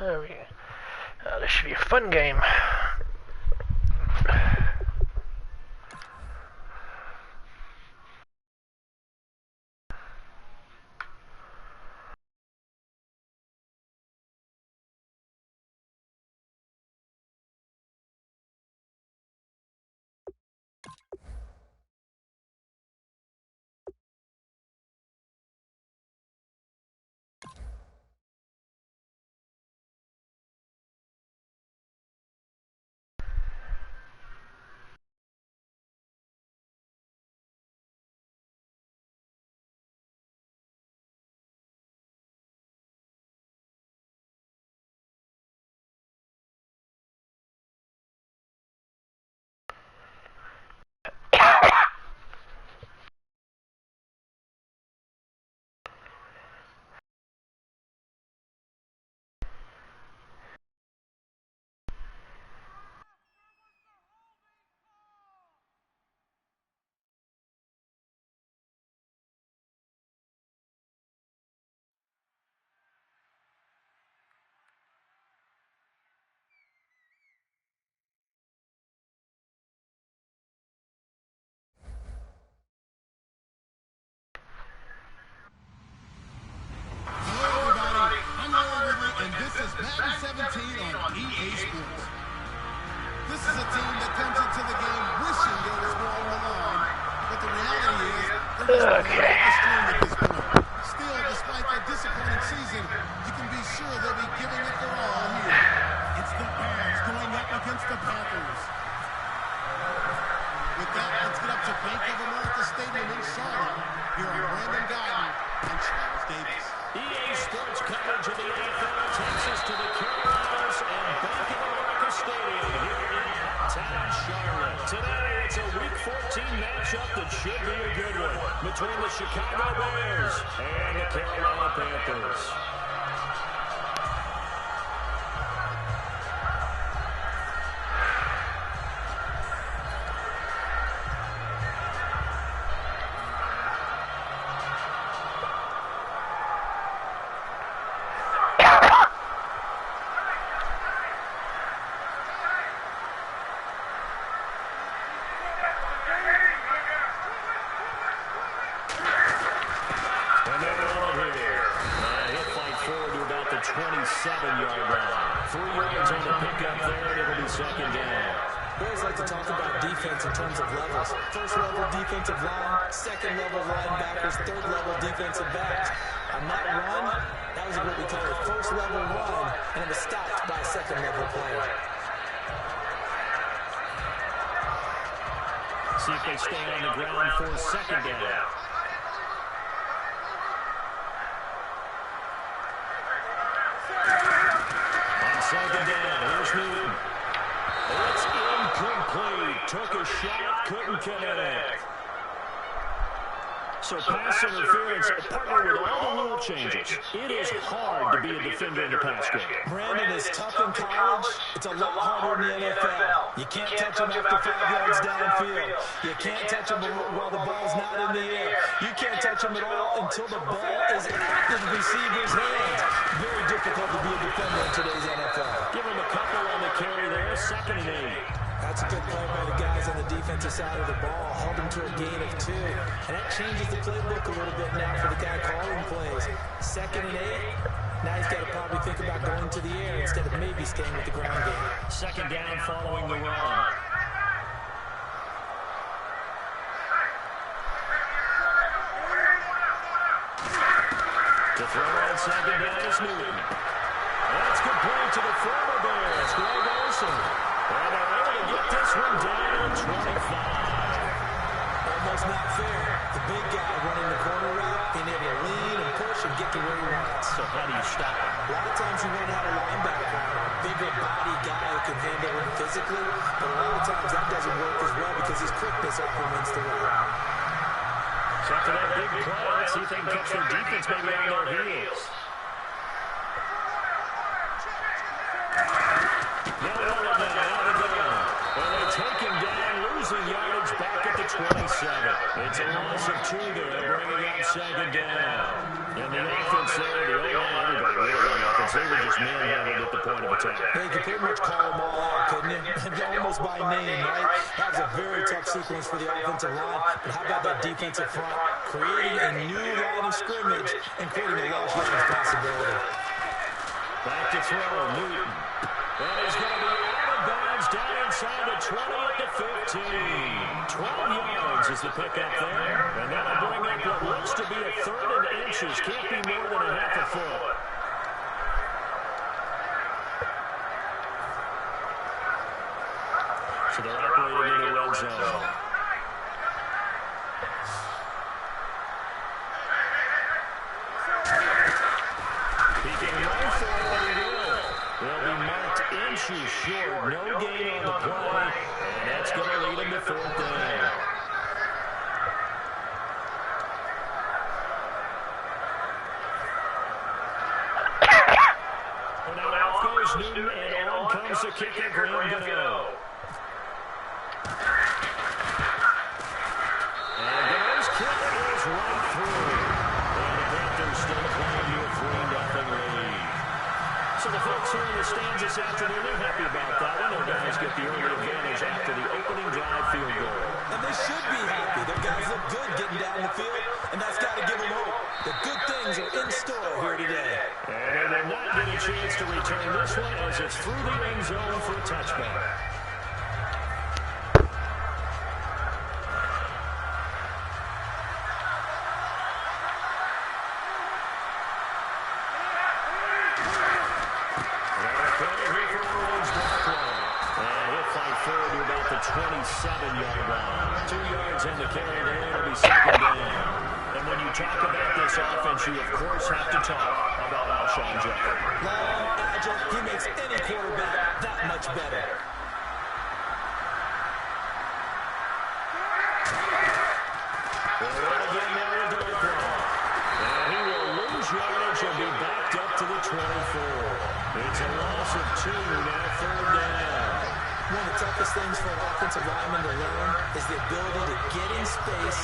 There we go. This should be a fun game. Madden 17 on EA Sports. This is a team that comes into the game wishing there was more on the line, but the reality is they're just playing the stream at this point. Still, despite their disappointing season, you can be sure they'll be giving it their all here. It's the Bears going up against the Panthers. With that, let's get up to Bank of America Stadium in Charlotte. Here are Brandon Guyton and Charles Davis. EA Sports coverage of the NFL takes us to the Carolinas and Bank of America Stadium here in town Charlotte. Today, it's a Week 14 matchup that should be a good one between the Chicago Bears and the Carolina Panthers. First level defensive line, second level linebackers, third level defensive backs. On that run, that was what we call a first level run, and it was stopped by a second level player. See if they stay on the ground for second down. On second down, here's Newton. It's incomplete. Took a shot, couldn't connect. So pass interference, partnered with all the rule changes. It is hard to be a defender in the pass game. Brandon is tough in college. It's a lot harder in the NFL. You can't touch him after 5 yards downfield. You can't touch him while the ball's not in the air. You can't touch him at all until the ball is out of the receiver's hands. Very difficult to be a defender in today's NFL. Give him a couple on the carry there, 2nd and 8. That's a good play by the guys on the defensive side of the ball. Held him to a gain of 2. And that changes the playbook a little bit now for the guy calling plays. 2nd and 8. Now he's got to probably think about going to the air instead of maybe staying with the ground game. 2nd down following the run. To throw on 2nd down is Newton. That's complete to the former Bears, Greg Olsen. And they're able to get this one down 25. Almost not fair. The big guy running the corner route, being able to lean and push and get to where he wants. So how do you stop him? A lot of times you run out of linebacker, a bigger body guy who can handle him physically, but a lot of times that doesn't work as well because his quickness augments the route. So after that big play, let's see if they can catch their defense maybe on their heels. Take him down, losing yardage back at the 27. It's a loss of 2 there, bringing up 2nd down. And the offense there, the O-line, everybody really went up offense. They were just manhandled at the point of attack. Yeah, you could pretty much call them all out, couldn't you? Almost by name, right? That was a very tough sequence for the offensive line. But how about that defensive front? Creating a new line of scrimmage and creating a lost yardage possibility. Back to throw, Newton. That is going to be out of bounds down inside the 20 at the 15. 12 yards is the pickup there. And that'll bring up what looks to be a 3rd and inches. Can't be more than a half a foot. So they're operating in the red zone. He can run for it, but he will. They'll be marked inches short. No gain on the play. And that's going to lead him to 4th down. And now off goes Newton, and on comes the kicker, Graham Gano. And Gano's kick is right through. And the Panthers still climb to a 3-0 lead. So the folks here in the stands this afternoon, they're happy about that one. Their guys get the early advantage after the opening drive field goal. And they should be happy. Their guys look good getting down the field, and that's got to give them hope. The good things are in store here today. And they will not get a chance to return this one as it's through the end zone for a touchback. Forward to about the 27-yard line. 2 yards in the carry there. It'll be 2nd down. And when you talk about this offense, you of course have to talk about Alshon Jeffrey. Long, agile, he makes any quarterback that much better. Again there with Darkwa. And he will lose yardage and be backed up to the 24. It's a loss of 2 now, 3rd down. One of the toughest things for an offensive lineman to learn is the ability to get in space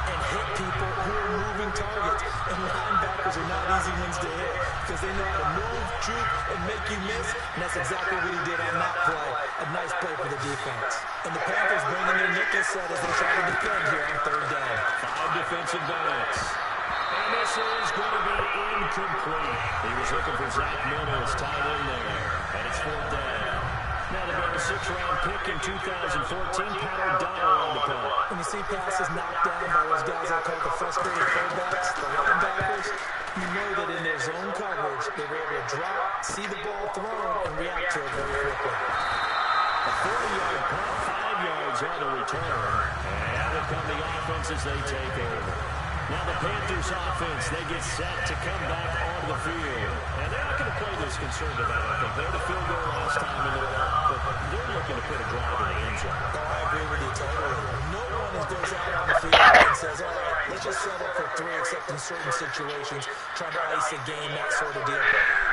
and hit people who are moving targets. And linebackers are not easy ones to hit because they know how to move, juke, and make you miss. And that's exactly what he did on that play. A nice play for the defense. And the Panthers bring in their nickel set as they try to defend here on 3rd down. 5 defensive backs. And this is going to be incomplete. He was looking for Zach Mills tied in there. And it's 4th down. Now they got a 6th-round pick in 2014, Pat O'Donnell on the punt. When you see passes knocked down by those guys I call the frustrated fullbacks, the linebackers, you know that in their zone coverage, they were able to drop, see the ball thrown, and react to it very quickly. A 40-yard punt, 5 yards on the return. And out will come the offense as they take over. Now the Panthers offense, they get set to come back onto the field. And they're not going to play this concerned about it. They played a field goal last time in the round, but they're looking to put a drive in the end zone. Oh, I agree with you totally. No one goes out on the field and says, all right, let's just settle for 3 except in certain situations, trying to ice a game, that sort of deal.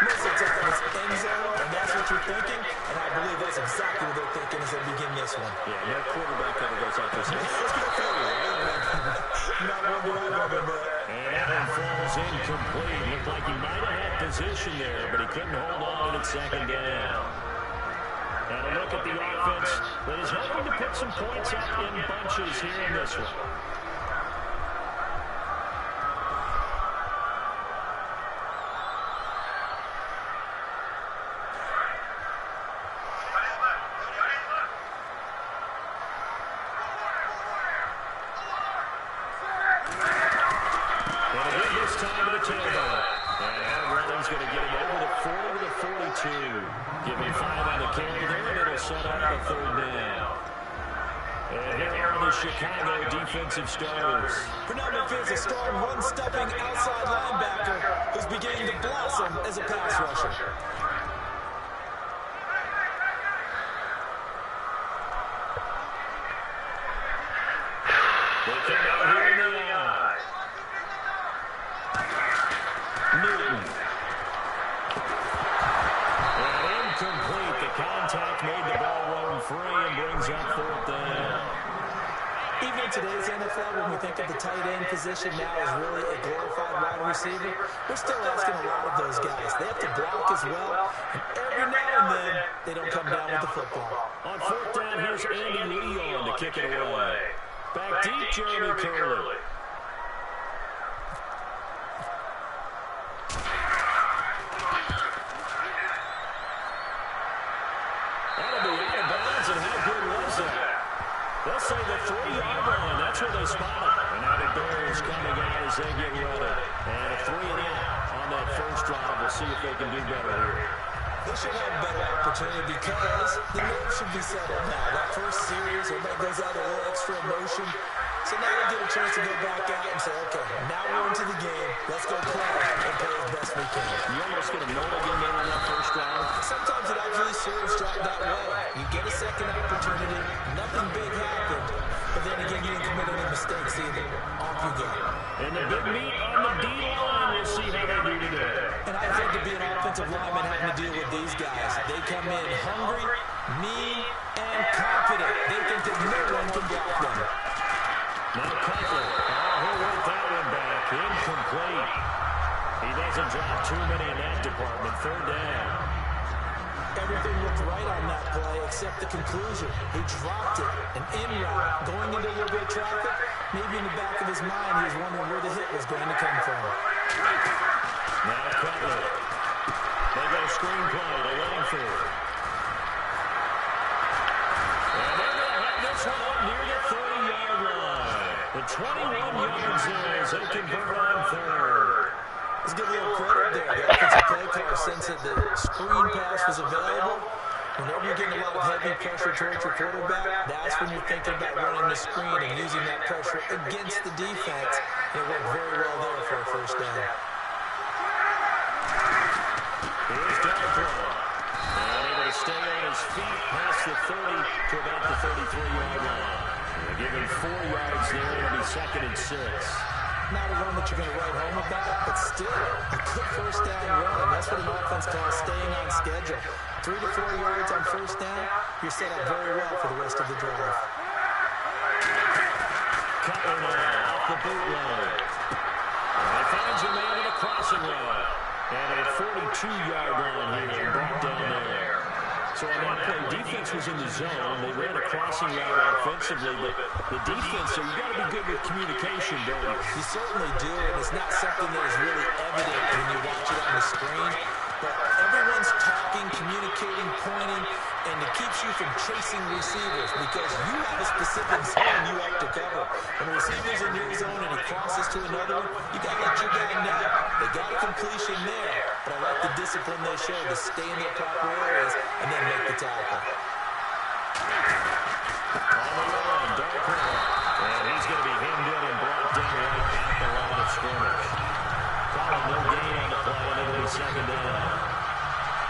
Most of the time it's end zone, and that's what you're thinking, and I believe that's exactly what they're thinking as they begin this one. Yeah, no quarterback ever goes out there saying, let's get a field goal. Not one that I've ever met. And that one falls incomplete. Looked like he might have had position there, but he couldn't hold on at 2nd down. And a look at the offense that is hoping to put some points up in bunches here in this one. Time to the tailback. And Hard Running's going to get him over the 40 to the 42. Give him 5 on the carry there, and it'll set up a 3rd down. And here are the Chicago defensive starters. Fernando Fizz, a strong run-stuffing outside linebacker who's beginning to blossom as a pass rusher. They come out here in the eye. Newton. And incomplete. The contact made the ball run free and brings up 4th down. Even if today's NFL, when we think of the tight end position now as really a glorified wide receiver, we're still asking a lot of those guys. They have to block as well, and every now and then, they don't come down with the football. On fourth down, here's Andy Leon to kick it away. Back deep, Jeremy Curley. That'll be out of bounds, and how good was that? They'll say the 3-yard line. That's where they spot it. And now the Bears coming out as they get ready. And a 3-and-out on that first drive. We'll see if they can do better here. They should have a better opportunity because the nerves should be settled now. That first series, everybody goes out a little extra emotion. So now they get a chance to go back out and say, okay, now we're into the game. Let's go play and play as best we can. You almost get a mulligan there on that first drive. Sometimes it actually serves that way. You get a second opportunity. Nothing big happened. But then again, you didn't commit any mistakes either. Off you go. And the big meat on the D-line. We'll see how they do today. And I think to be an offensive lineman having to deal with these guys, they come in hungry, mean, and confident. They think that no one can block them. Now Cutler. He'll work that one back. Incomplete. He doesn't drop too many in that department. Third down. Everything looked right on that play except the conclusion. He dropped it. An in-route, going into a little bit of traffic. Maybe in the back of his mind, he was wondering where the hit was going to come from. Now Cutler. They go screenplay to Langford. And they're going to have this one up near the 30-yard line. The 21 yards there as they convert on third. Let's give a little credit there. The offensive play caller sensed that the screen pass was available. Whenever you're getting a lot of heavy pressure towards your quarterback, that's when you're thinking about running the screen and using that pressure against the defense. And it worked very well there for a first down. Here's Darkrow. And able to stay on his feet past the 30 to about the 33-yard line. They give him 4 yards there. It'll be 2nd and 6. Not a run that you're going to write home about, but still a good first down run. That's what an offense calls staying on schedule. 3 to 4 yards on first down, you're set up very well for the rest of the drive. Cutler now off the bootleg. And finds a man in a crossing route. And a 42-yard line here brought down there. So on that play, defense was in the zone. They ran a crossing route offensively, but the defense, so you got to be good with communication, don't you? You certainly do, and it's not something that is really evident when you watch it on the screen. But everyone's talking, communicating, pointing, and it keeps you from chasing receivers because you have a specific zone you have to cover. When the receiver's in your zone and he crosses to another one, you got to let your guy know. They got a completion there, but I like the discipline they show to stay in their proper areas and then make the tackle. On the run, Darkrow. And he's going to be hemmed in and brought down right at the line of scrimmage. Probably no gain on the play, and it'll be 2nd down.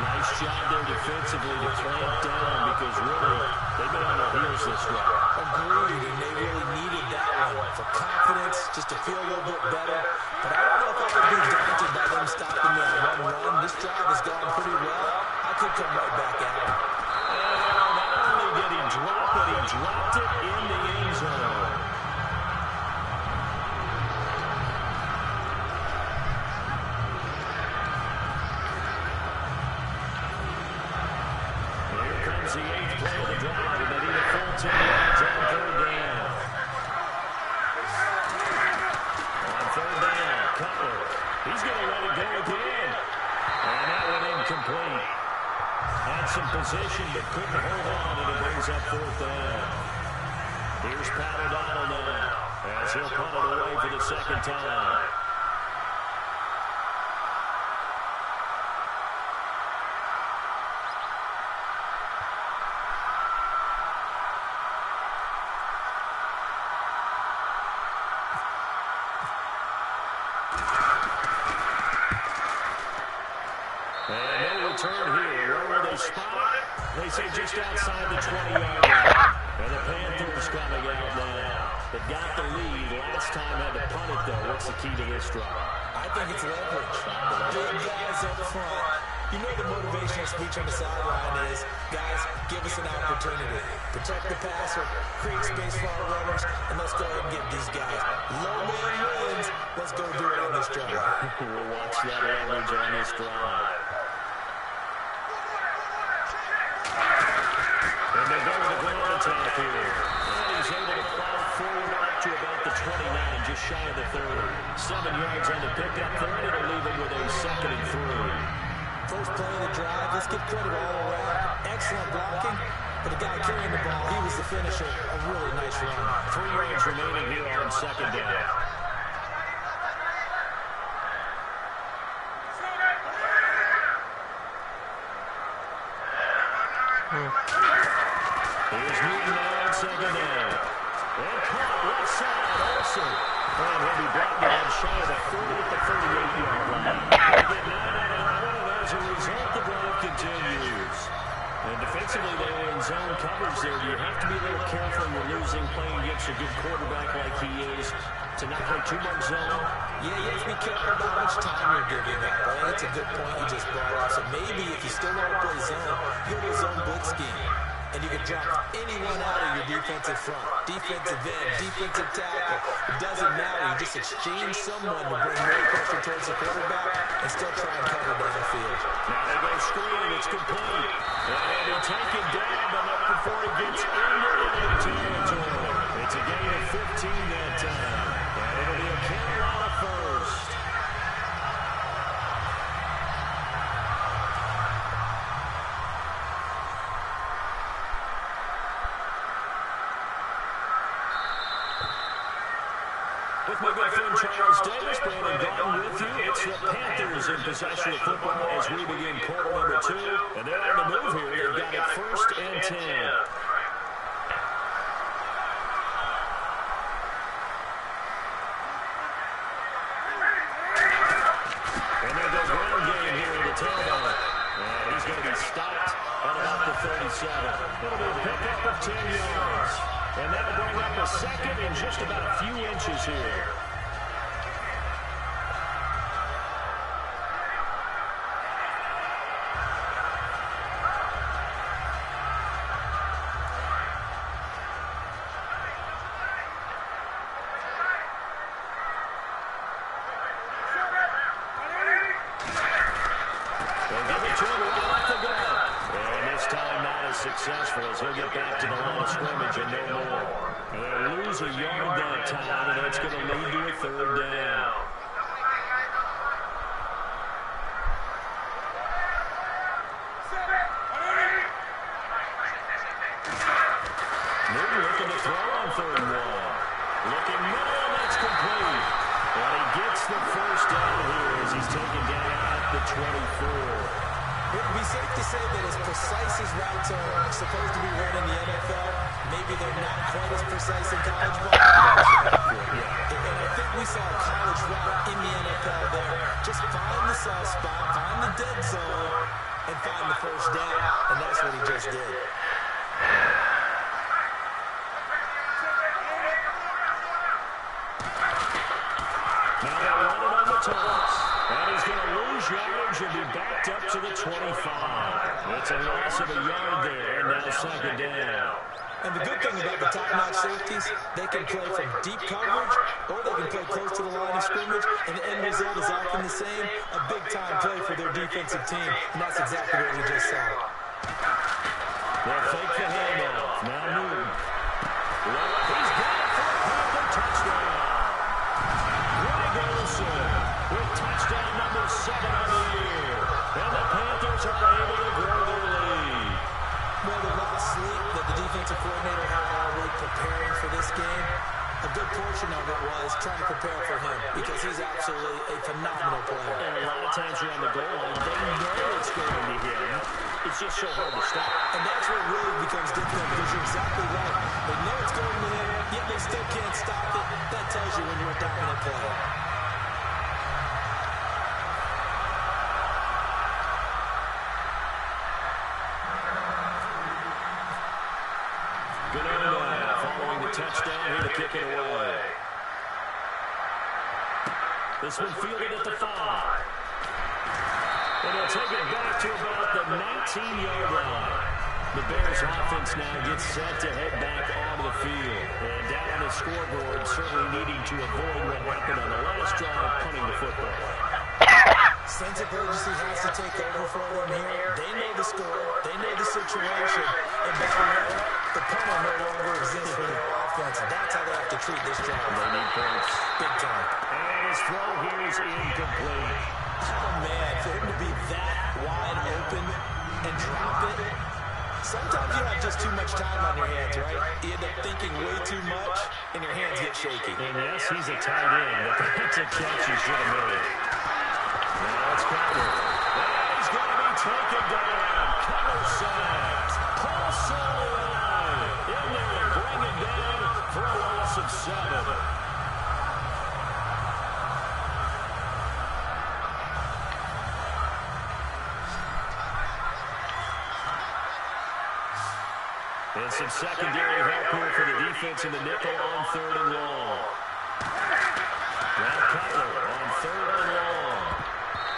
Nice job there defensively to clamp down because really, they've been on their heels this drive. Agreed, and they really needed that one for confidence, just to feel a little bit better. But I don't know if I would be daunted by them stopping that run. This drive has gone pretty well. I could come right back at him. And not only did he drop it, he dropped it in the end zone. The 8th play of the drive, and they need a full 10 yards on 3rd down. On 3rd down, Cutler. He's going to let it go again. And that one incomplete. Had some position, but couldn't hold on, and it brings up 4th down. Here's Pat O'Donnell now, as he'll punt it away for the 2nd time. Return here. Where will they spot it? They say just outside the 20-yard line. And the Panthers coming out now. They got the lead. Last time had to punt it, though. What's the key to this drive? I think it's leverage. Big guys up front. You know the motivational speech on the sideline is, guys, give us an opportunity. Protect the passer, create space for our runners, and let's go ahead and get these guys. Low man wins. Let's go do it on this drive. We'll watch that leverage on this drive. And they go with the ground attack here. And he's able to plow forward out to about the 29, just shy of the 30. 7 yards on the pickup there. It'll leave him with a 2nd and 3. First play of the drive, let's give credit all around. Excellent blocking, but the guy carrying the ball, he was the finisher. A really nice run. 3 yards remaining here on 2nd down. Here's Newton now on 2nd down. And caught left side, Olsen. And he'll be brought down shy of the 30 at the 38-yard line. They get 9 out of 11. As a result, the drive continues. And defensively, they were in zone coverage there. You have to be a little careful when you're losing, playing against a good quarterback like he is, to not play too much zone. Yeah, you have to be careful about how much time you're giving up. I think it's a good point you just brought up. So maybe if you still want to play zone, go to zone blitz scheme. And you can drop anyone out of your defensive front. Defensive end, defensive tackle. It doesn't matter. You just exchange someone to bring more pressure towards the quarterback and still try and cover downfield. Now they go screen. It's complete. And he'll take it down, but not before he gets into enemy territory. It's a gain of 15 that time. And it'll be a Carolina first. With my good friend Charles Davis, Brandon Gordon with you. It's the Panthers in possession of football as we begin quarter number 2. And they're on the move here. They've got it 1st and 10. And there's a ground game here in the tailback. And he's going to be stopped at about the 37. It'll be a pickup of 10 yards. And that'll bring up a 2nd in just about a few inches here. They'll give it to him right off the gut. And this time not as successful as he'll get back to the line of scrimmage and no more. And they'll lose a yard that time, and that's going to lead to a 3rd down. Newton looking to throw on 3rd and 1. Looking middle, and that's complete. And he gets the 1st down here as he's taken down at the 24. It would be safe to say that as precise as routes are supposed to be run in the NFL, maybe they're not quite as precise in college ball. And I think we saw a college route in the NFL there. Just find the soft spot, find the dead zone, and find the 1st down. And that's what he just did. Now they'll run it on the toss. And he's going to lose yardage and be backed up to the 25. It's a loss of a yard there, and now 2nd down. And the good thing about the top-notch safeties, they can play from deep coverage, or they can play close to the line of scrimmage, and the end result is often the same, a big-time play for their defensive team, and that's exactly what we just saw. They'll fake the handoff. Now Newton. Well, he's got it for a Panther touchdown. With touchdown number 7 on the year. And the Panthers are able to grow their lead. Well, the lost sleep that the defensive coordinator had all week preparing for this game, a good portion of it was trying to prepare for him because he's absolutely a phenomenal player. And a lot of times around the goal line, they know it's going to him. It's just so hard to stop. And that's where it really becomes difficult because you're exactly right. They know it's going to him, yet they still can't stop it. That tells you when you're a dominant player. Following the touchdown, here to kick it away. This one fielded at the 5. And they'll take it back to about the 19-yard line. The Bears offense now gets set to head back onto the field. And down on the scoreboard, certainly needing to avoid what happened on the last drive, punting the football. Sense of urgency has to take over for them here. They know the score. They know the situation. And by the way, the punter no longer exists for their offense. And that's how they have to treat this drive. They need points. Big time. And his throw here is incomplete. Oh, man, for him to be that wide open and drop it, sometimes you have just too much time on your hands, right? You end up thinking way too much, and your hands get shaky. And yes, he's a tight end, but that's a catch he should have made. Now it's Cutler. He's going to be taken down. Cutler sacks. Paul Sullivan in there, bring it down for a loss of 7. And some secondary help here for the defense in the nickel on 3rd and long. Now Cutler on 3rd and long.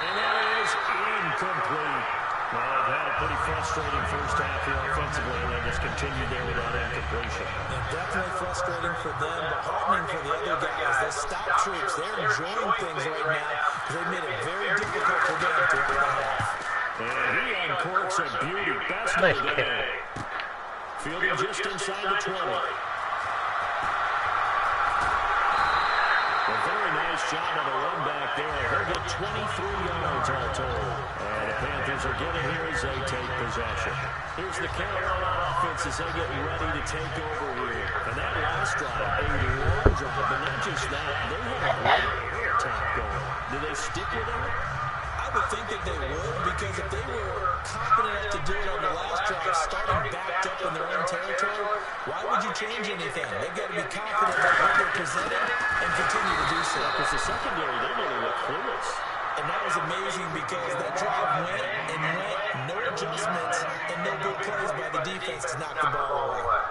And that is incomplete. Well, they've had a pretty frustrating first half here offensively, and they just continued there without incompletion. And definitely frustrating for them, but heartening for the other guys. Those stop troops, they're enjoying things right now because they made it very difficult for them throughout the half. And he uncorks a beauty. Best of the day. Fielding just inside the 20. A very nice job on the run back there. He'll get 23 yards all told. And the Panthers are getting here as they take possession. Here's the Carolina offense as they get ready to take over here. And that last drive, a long drive, but not just that. They had a great air attack going. Do they stick with it? I would think that they would, because if they were confident enough to do it on the last drive, starting backed up in their own territory, why would you change anything? They've got to be confident about what they're presenting and continue to do so. Because the secondary, they really look clueless. And that was amazing because that drive went and went, no adjustments, and no good plays by the defense to knock the ball away.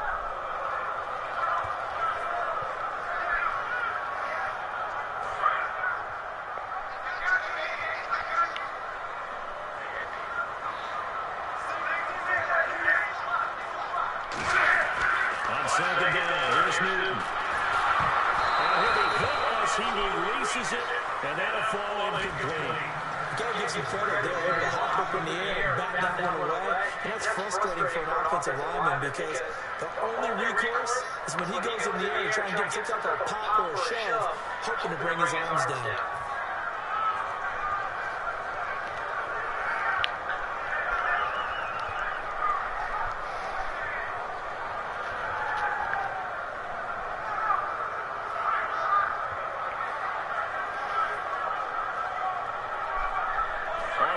Second down, here's Newton. And he'll be hit as he releases it, and that'll fall incomplete. You got to give some credit there. Able to hop up in the air and bat that one away. And that's frustrating for an offensive lineman because the only recourse is when he goes in the air to try and get some type of pop or a shove, hoping to bring his arms down.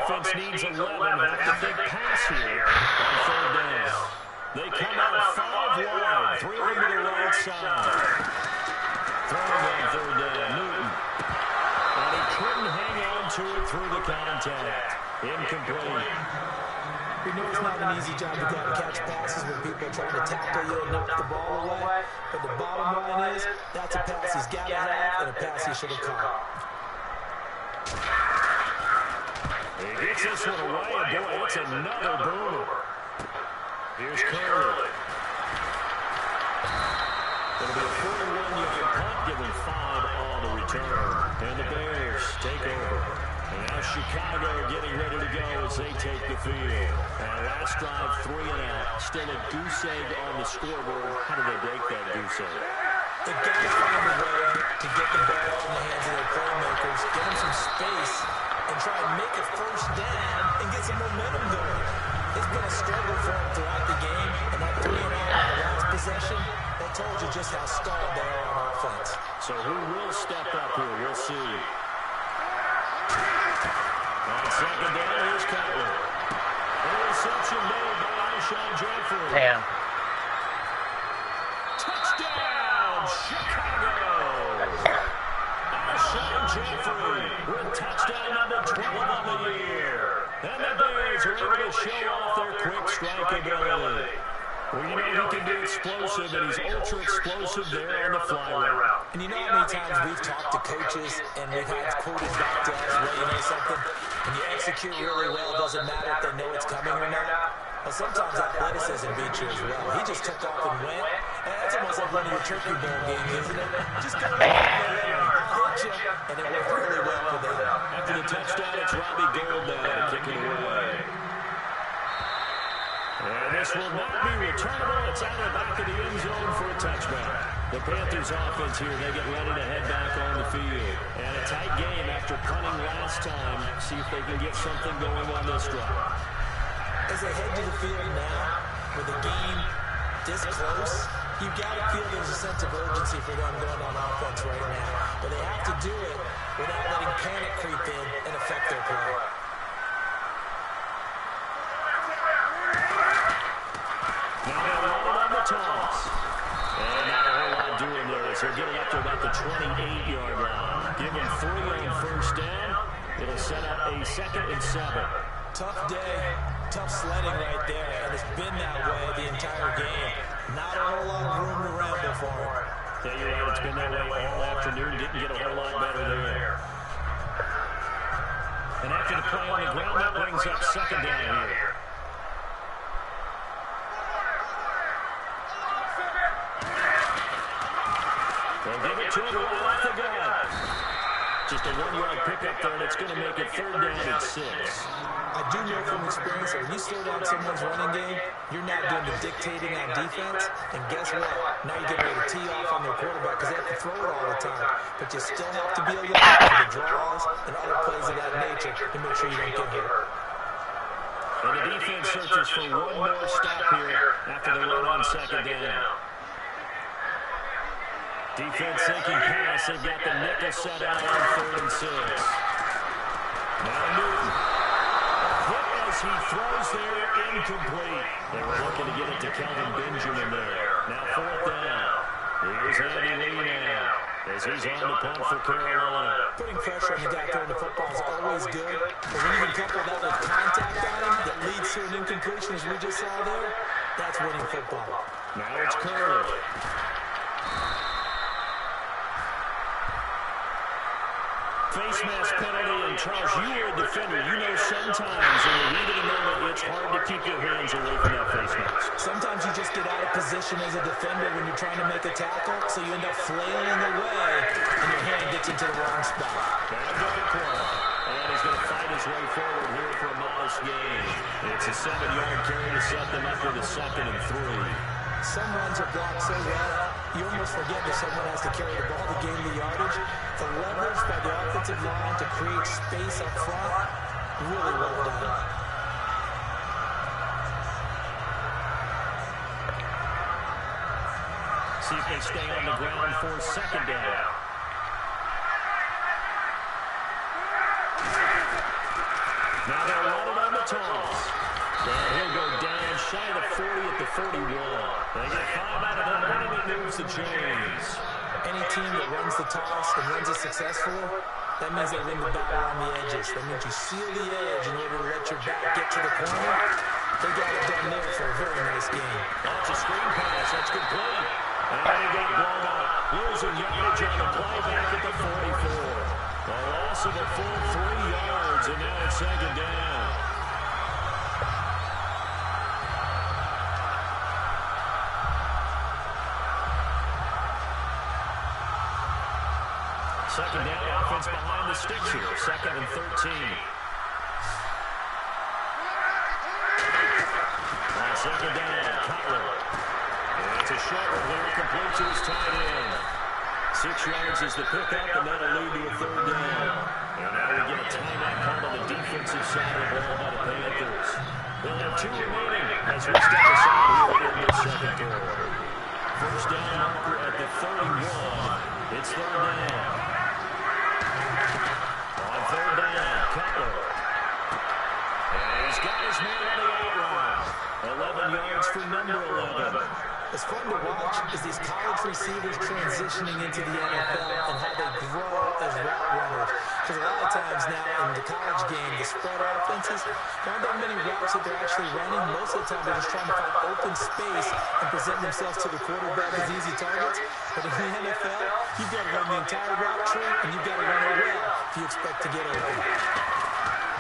Offense needs 11. Have to big pass here on 3rd down. They come out 5 wide, 3 of them to the right side. Throwing on 3rd down, Newton. And he couldn't hang on to it through the contact. Incomplete. We know it's not an easy job to go out and catch passes when people are trying to tackle you and knock the ball away. But the bottom line is, that's a pass he's got to have and a pass he should have caught. He gets this one away, and boy, it's another boomer. Here's Curley. It'll be a 41-yard punt, giving 5 on the return. And the Bears take over. And now Chicago getting ready to go as they take the field. And last drive, 3 and out. Still a goose egg on the scoreboard. How do they break that goose egg? They've got to find a way to get the ball in the hands of their playmakers, get them some space, and try and make it first down and get some momentum going. It's been a struggle for them throughout the game, and that 3 and out on the last possession, that told you just how stalled they are on offense. So who will step up here? We'll see. On 2nd down, here's Cutler. Interception made by Alshon Jeffrey. Damn. Touchdown, Chicago! Alshon Jeffrey with touchdown number 12 on the year. And the Bears are able to show off their quick strike ability. Well, you know he can be explosive, and he's ultra-explosive there on the fly route. And you know how many times we've talked to coaches, and we've had quoted back to us, well, you know something? When you execute really well. Doesn't matter if they know it's coming or not. Well, sometimes athleticism beats you as well. He just took off and went. And that's almost like one of your turkey bowl games, isn't it? Just go and hit you, and it worked really well for them. After the touchdown, it's Robbie Gould now kicking away. And this will not be returnable. It's out of the back of the end zone for a touchback. The Panthers offense here, they get ready to head back on the field. And a tight game after punting last time. See if they can get something going on this drive. As they head to the field now, with the game this close, you've got to feel there's a sense of urgency for them going on offense right now. But they have to do it without letting panic creep in and affect their play. Now they're running on the toss. And not a whole lot doing there as they're getting up to about the 28-yard line. Give them 3 on first down. It'll set up a 2nd and 7. Tough day, tough sledding right there, and it's been that way the entire game. Not a whole lot of room to ramble for him. Yeah, you're right. It's been that way all afternoon. Didn't get a whole lot better there. And after the play on the ground, that brings up 2nd down here. They'll give it to him right off the gun. Just a 1-yard pickup there, and it's going to make it 3rd down and 6. I do know from experience that when you slow down someone's running game, you're not doing the dictating on defense. And guess what? Now you get ready to tee off on their quarterback because they have to throw it all the time. But you still have to be alert to the draws and other plays of that nature to make sure you don't get hurt. And the defense searches for one more stop here after the run on 2nd down. Defense thinking pass. They've got the nickel set out on 3rd and 6. Now Newton. Hit as he throws there, incomplete. They were looking to get it to Kelvin Benjamin there. Now 4th down. Here's Andy Lee now as he's on the punt for Carolina. Putting pressure on the guy throwing the football is always good. But when you can couple that with contact on him that leads to an incompletion as we just saw there, that's winning football. Now it's Curry. Face mask penalty, and Charles, you were a defender. You know sometimes in the heat of the moment, it's hard to keep your hands away from that face mask. Sometimes you just get out of position as a defender when you're trying to make a tackle, so you end up flailing away, and your hand gets into the wrong spot. And he's going to fight his way forward here for a modest gain. It's a 7-yard carry to set them up with a 2nd and 3. Some runs are blocked so well, you almost forget that someone has to carry the ball to gain the yardage. The leverage by the offensive line to create space up front, really well done. See if they stay on the ground for 2nd down. Now they're running on the toss. And he'll go down shy of the 40 at the 41. They get 5 out of that, and it moves the chains. Any team that runs the toss and runs it successfully, that means they win the battle on the edges. That means you seal the edge in order to let your back get to the corner. They got it done there for a very nice game. That's a screen pass. That's complete. And he got blown up. Losing yardage on the play back at the 44. A loss of a full 3 yards, and now it's 2nd down. Second down, offense behind the sticks here. 2nd and 13. On 2nd down, Cutler. And it's a short one here, complete to his tight end. 6 yards is the pickup, and that'll lead to a 3rd down. And now we get a timeout called on the defensive side of the ball by the Panthers. They'll have 2 remaining as we step aside here in the 2nd quarter. First down marker at the 31. It's 3rd down. On 3rd down, Cutler. And he's got his man on the outrun. 11 yards for number 11. It's fun to watch as these college receivers transitioning into the NFL and how they grow as route runners. Because a lot of times now in the college game, the spread offenses, there aren't that many routes that they're actually running. Most of the time, they're just trying to find open space and present themselves to the quarterback as easy targets. But in the NFL, you've got to run the entire route tree, and you've got to run it well if you expect to get open.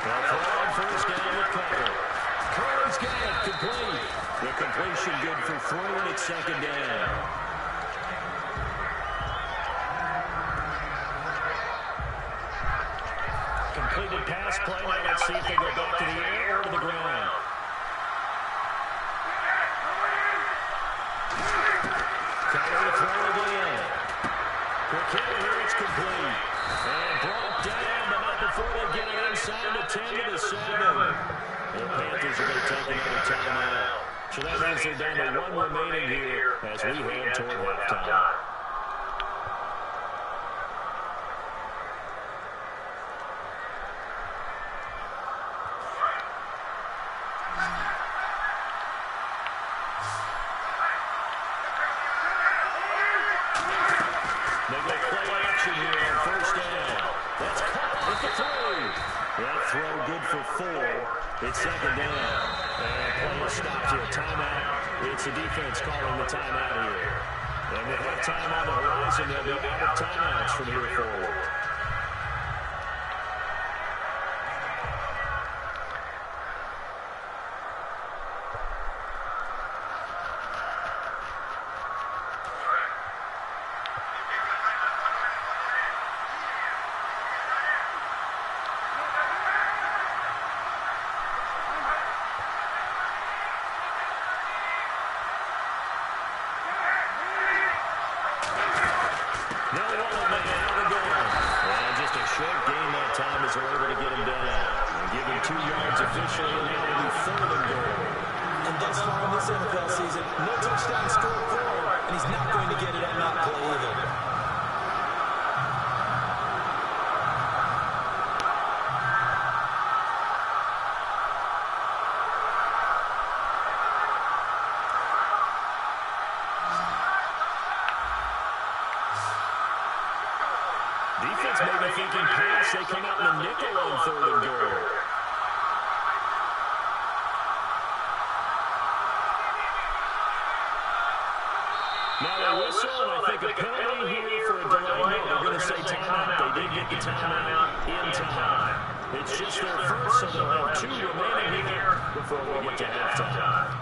throwing first down with Cutler. Curry's got it, complete. The completion good for 3, and it's second down. Completed pass play. Now let's see if they go back to the air or to the ground. Cutler to throw again. Quick hit here, it's complete. And brought down, but not before they get it inside the 10 to the 7. The Panthers are going to take another timeout. So that means they're down to 1 remaining here as we head toward halftime. They go play action here on first down. That's caught with the 3. That throw good for 4. It's second down. And play is stopped here. Timeout. It's the defense calling the timeout here. And with that time on the horizon, they'll be out of timeouts from here forward. Defense maybe thinking pass. They come out in the nickel on 3rd and goal. Now they whistle, and I think a penalty here for a delay. They're going to say timeout. They did get the timeout in time. It's just their first, so they'll have 2 remaining here before we get to halftime.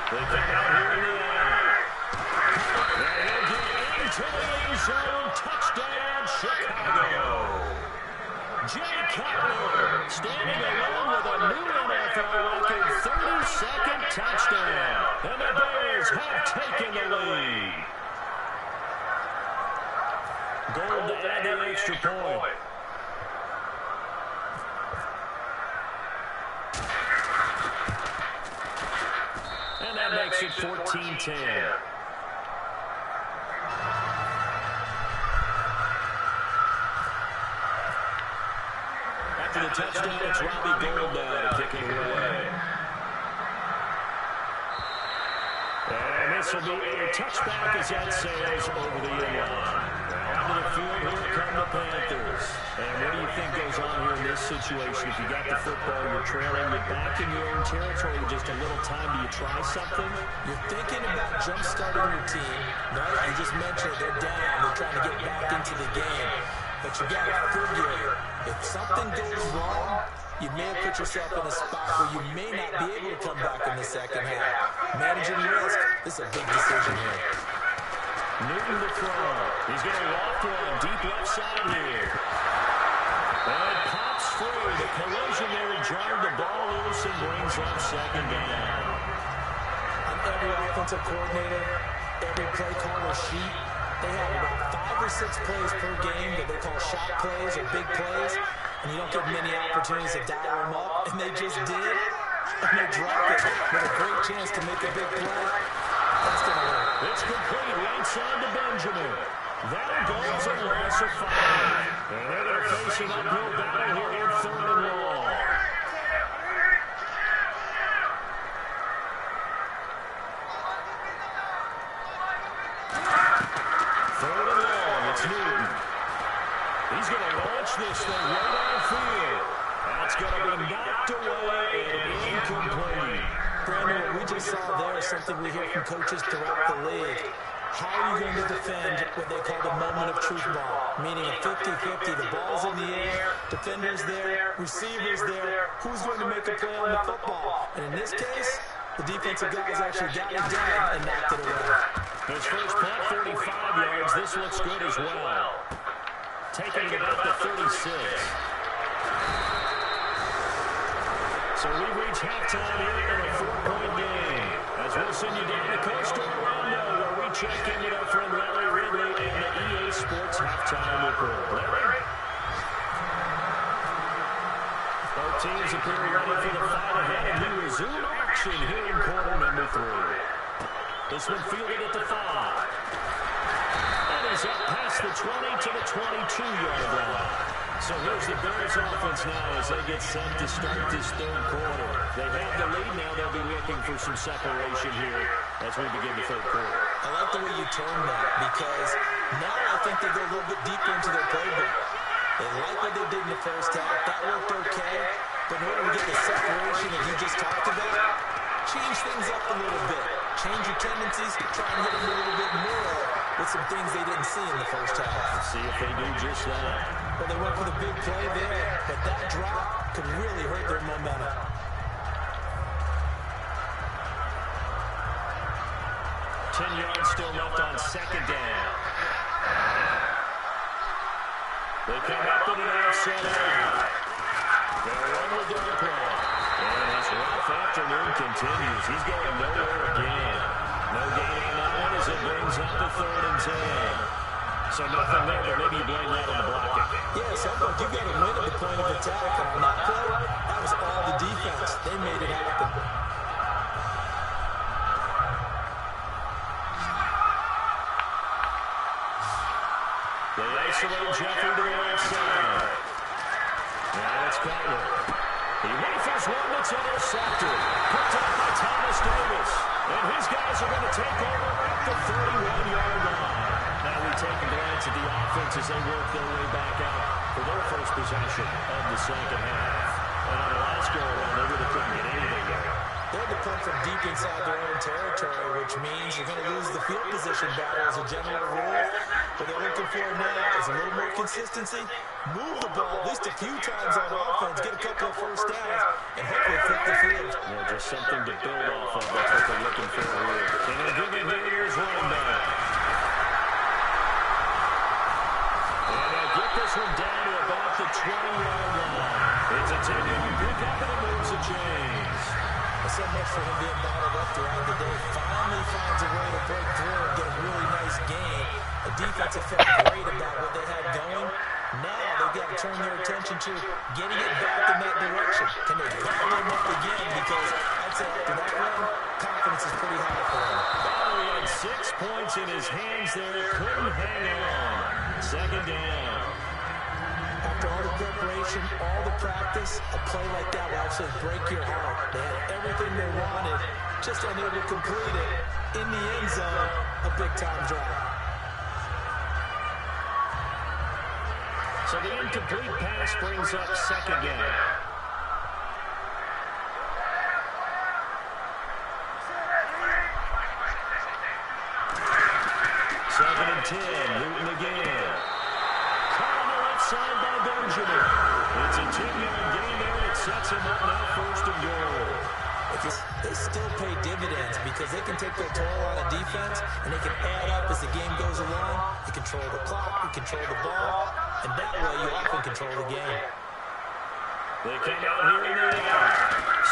They come out here in the air. They'll get into the end zone. Touchdown, Chicago. Jay Cutler standing alone with a new NFL record 32nd touchdown. And the Bears have taken the lead. Goal to add the extra point. And that makes it 14-10. After the touchdown, it's Robbie Gould now to kick it away. And this will be a touchback as that sails over the end line. Onto the field, here come the Panthers. And what do you think goes on here in this situation? If you got the football, you're trailing, you're back in your own territory with just a little time. Do you try something? You're thinking about jump-starting your team. Right? You just mentioned they're down. They're trying to get back into the game. But you got to figure, if something goes wrong, you may have put yourself in a spot where you may not be able to come back in the second half. Managing risk, this is a big decision here. Newton to throw. He's going to loft one deep left side here. And it pops free. The collision there jarred the ball loose and brings up second down. On every offensive coordinator, every play caller sheet, they have about 5 or 6 plays per game that they call shot plays or big plays, and you don't get many opportunities to dial them up, and they just did, and they dropped it with a great chance to make a big play. That's going to work. It's complete right side to Benjamin. That goes a loss of 5. And they're going to face an uphill battle here in 3rd and long. It's Newton. He's going to launch this thing right downfield. That's going to be knocked away and incomplete. Brandon, what we just saw there is something we hear from coaches throughout the league. how are you going to defend what they call the moment of truth ball, meaning a 50-50, the ball's in the air, defender's there, receiver's there, who's going to make a play on the football? And in this case, the defensive guys actually got it done and knocked it away. His first punt, 45 yards. This looks good as well. Taking it about the 36. So we reach halftime here in a 4-point game. As we'll send you down the coast to Orlando, where we check in with our friend Larry Ridley and the EA Sports halftime report. Larry? Both teams appear ready for the fight ahead, and we resume action here in quarter number 3. This one fielded at the 5. That is up past the 20 to the 22-yard line. So here's the Bears offense now as they get set to start this third quarter. They have the lead now. They'll be looking for some separation here as we begin the third quarter. I like the way you term that because now I think they go a little bit deeper into their playbook. They like what they did in the first half. That worked okay. But in order to get the separation that you just talked about, change things up a little bit. Change your tendencies, try and hit them a little bit more with some things they didn't see in the first half. Let's see if they do just that. Well, they went for the big play there, but that drop could really hurt their momentum. 10 yards still left on second down. They come up with an offset out. They'll run with their play. And his rough afternoon continues. He's going nowhere again. No gain on that one as it brings up the 3rd and 10. So nothing there, but maybe you blame that on the blocking. Yeah, sometimes you got to win at the point of attack. And on that play, that was all the defense. They made it happen. They isolate Jeffrey to the right side. Now it's Cutler. He rifles one that's intercepted. Picked up by Thomas Davis. And his guys are going to take over at the 31-yard line. Now we take a glance at the offense as they work their way back out for their first possession of the second half. And on the last go-around, they really couldn't get anything there. They had to punt from deep inside their own territory, which means you're going to lose the field position battle as a general rule. What they're looking for now is a little more consistency, move the ball at least a few times on offense, get a couple of first downs, and hopefully flip the field. Yeah, just something to build off of. That's what they're looking for here. And they'll give it here. Here's running back. And they'll get this one down to about the 20-yard line. It's a 10-yard pickup, and it moves the chains. So much for him being bottled up throughout the day. Finally finds a way to break through and get a really nice gain. The defense felt great about what they had going. Now they've got to turn their attention to getting it back in that direction. Can they bottle him up again? Because I'd say after that run, confidence is pretty high for him. Oh, he had 6 points in his hands there. Couldn't hang on. Second down. After all the preparation, all the practice, a play like that will actually break your heart. They had everything they wanted, just unable to complete it. In the end zone, a big-time drive. So the incomplete pass brings up second down. Second and 10, Newton again. Caught on the left side by Benjamin. It's a 10-yard gain there, and it sets him up now first and goal. They still pay dividends because they can take their toll on a defense and they can add up as the game goes along. You control the clock, you control the ball, and that way you often control the game. They come out here in the air.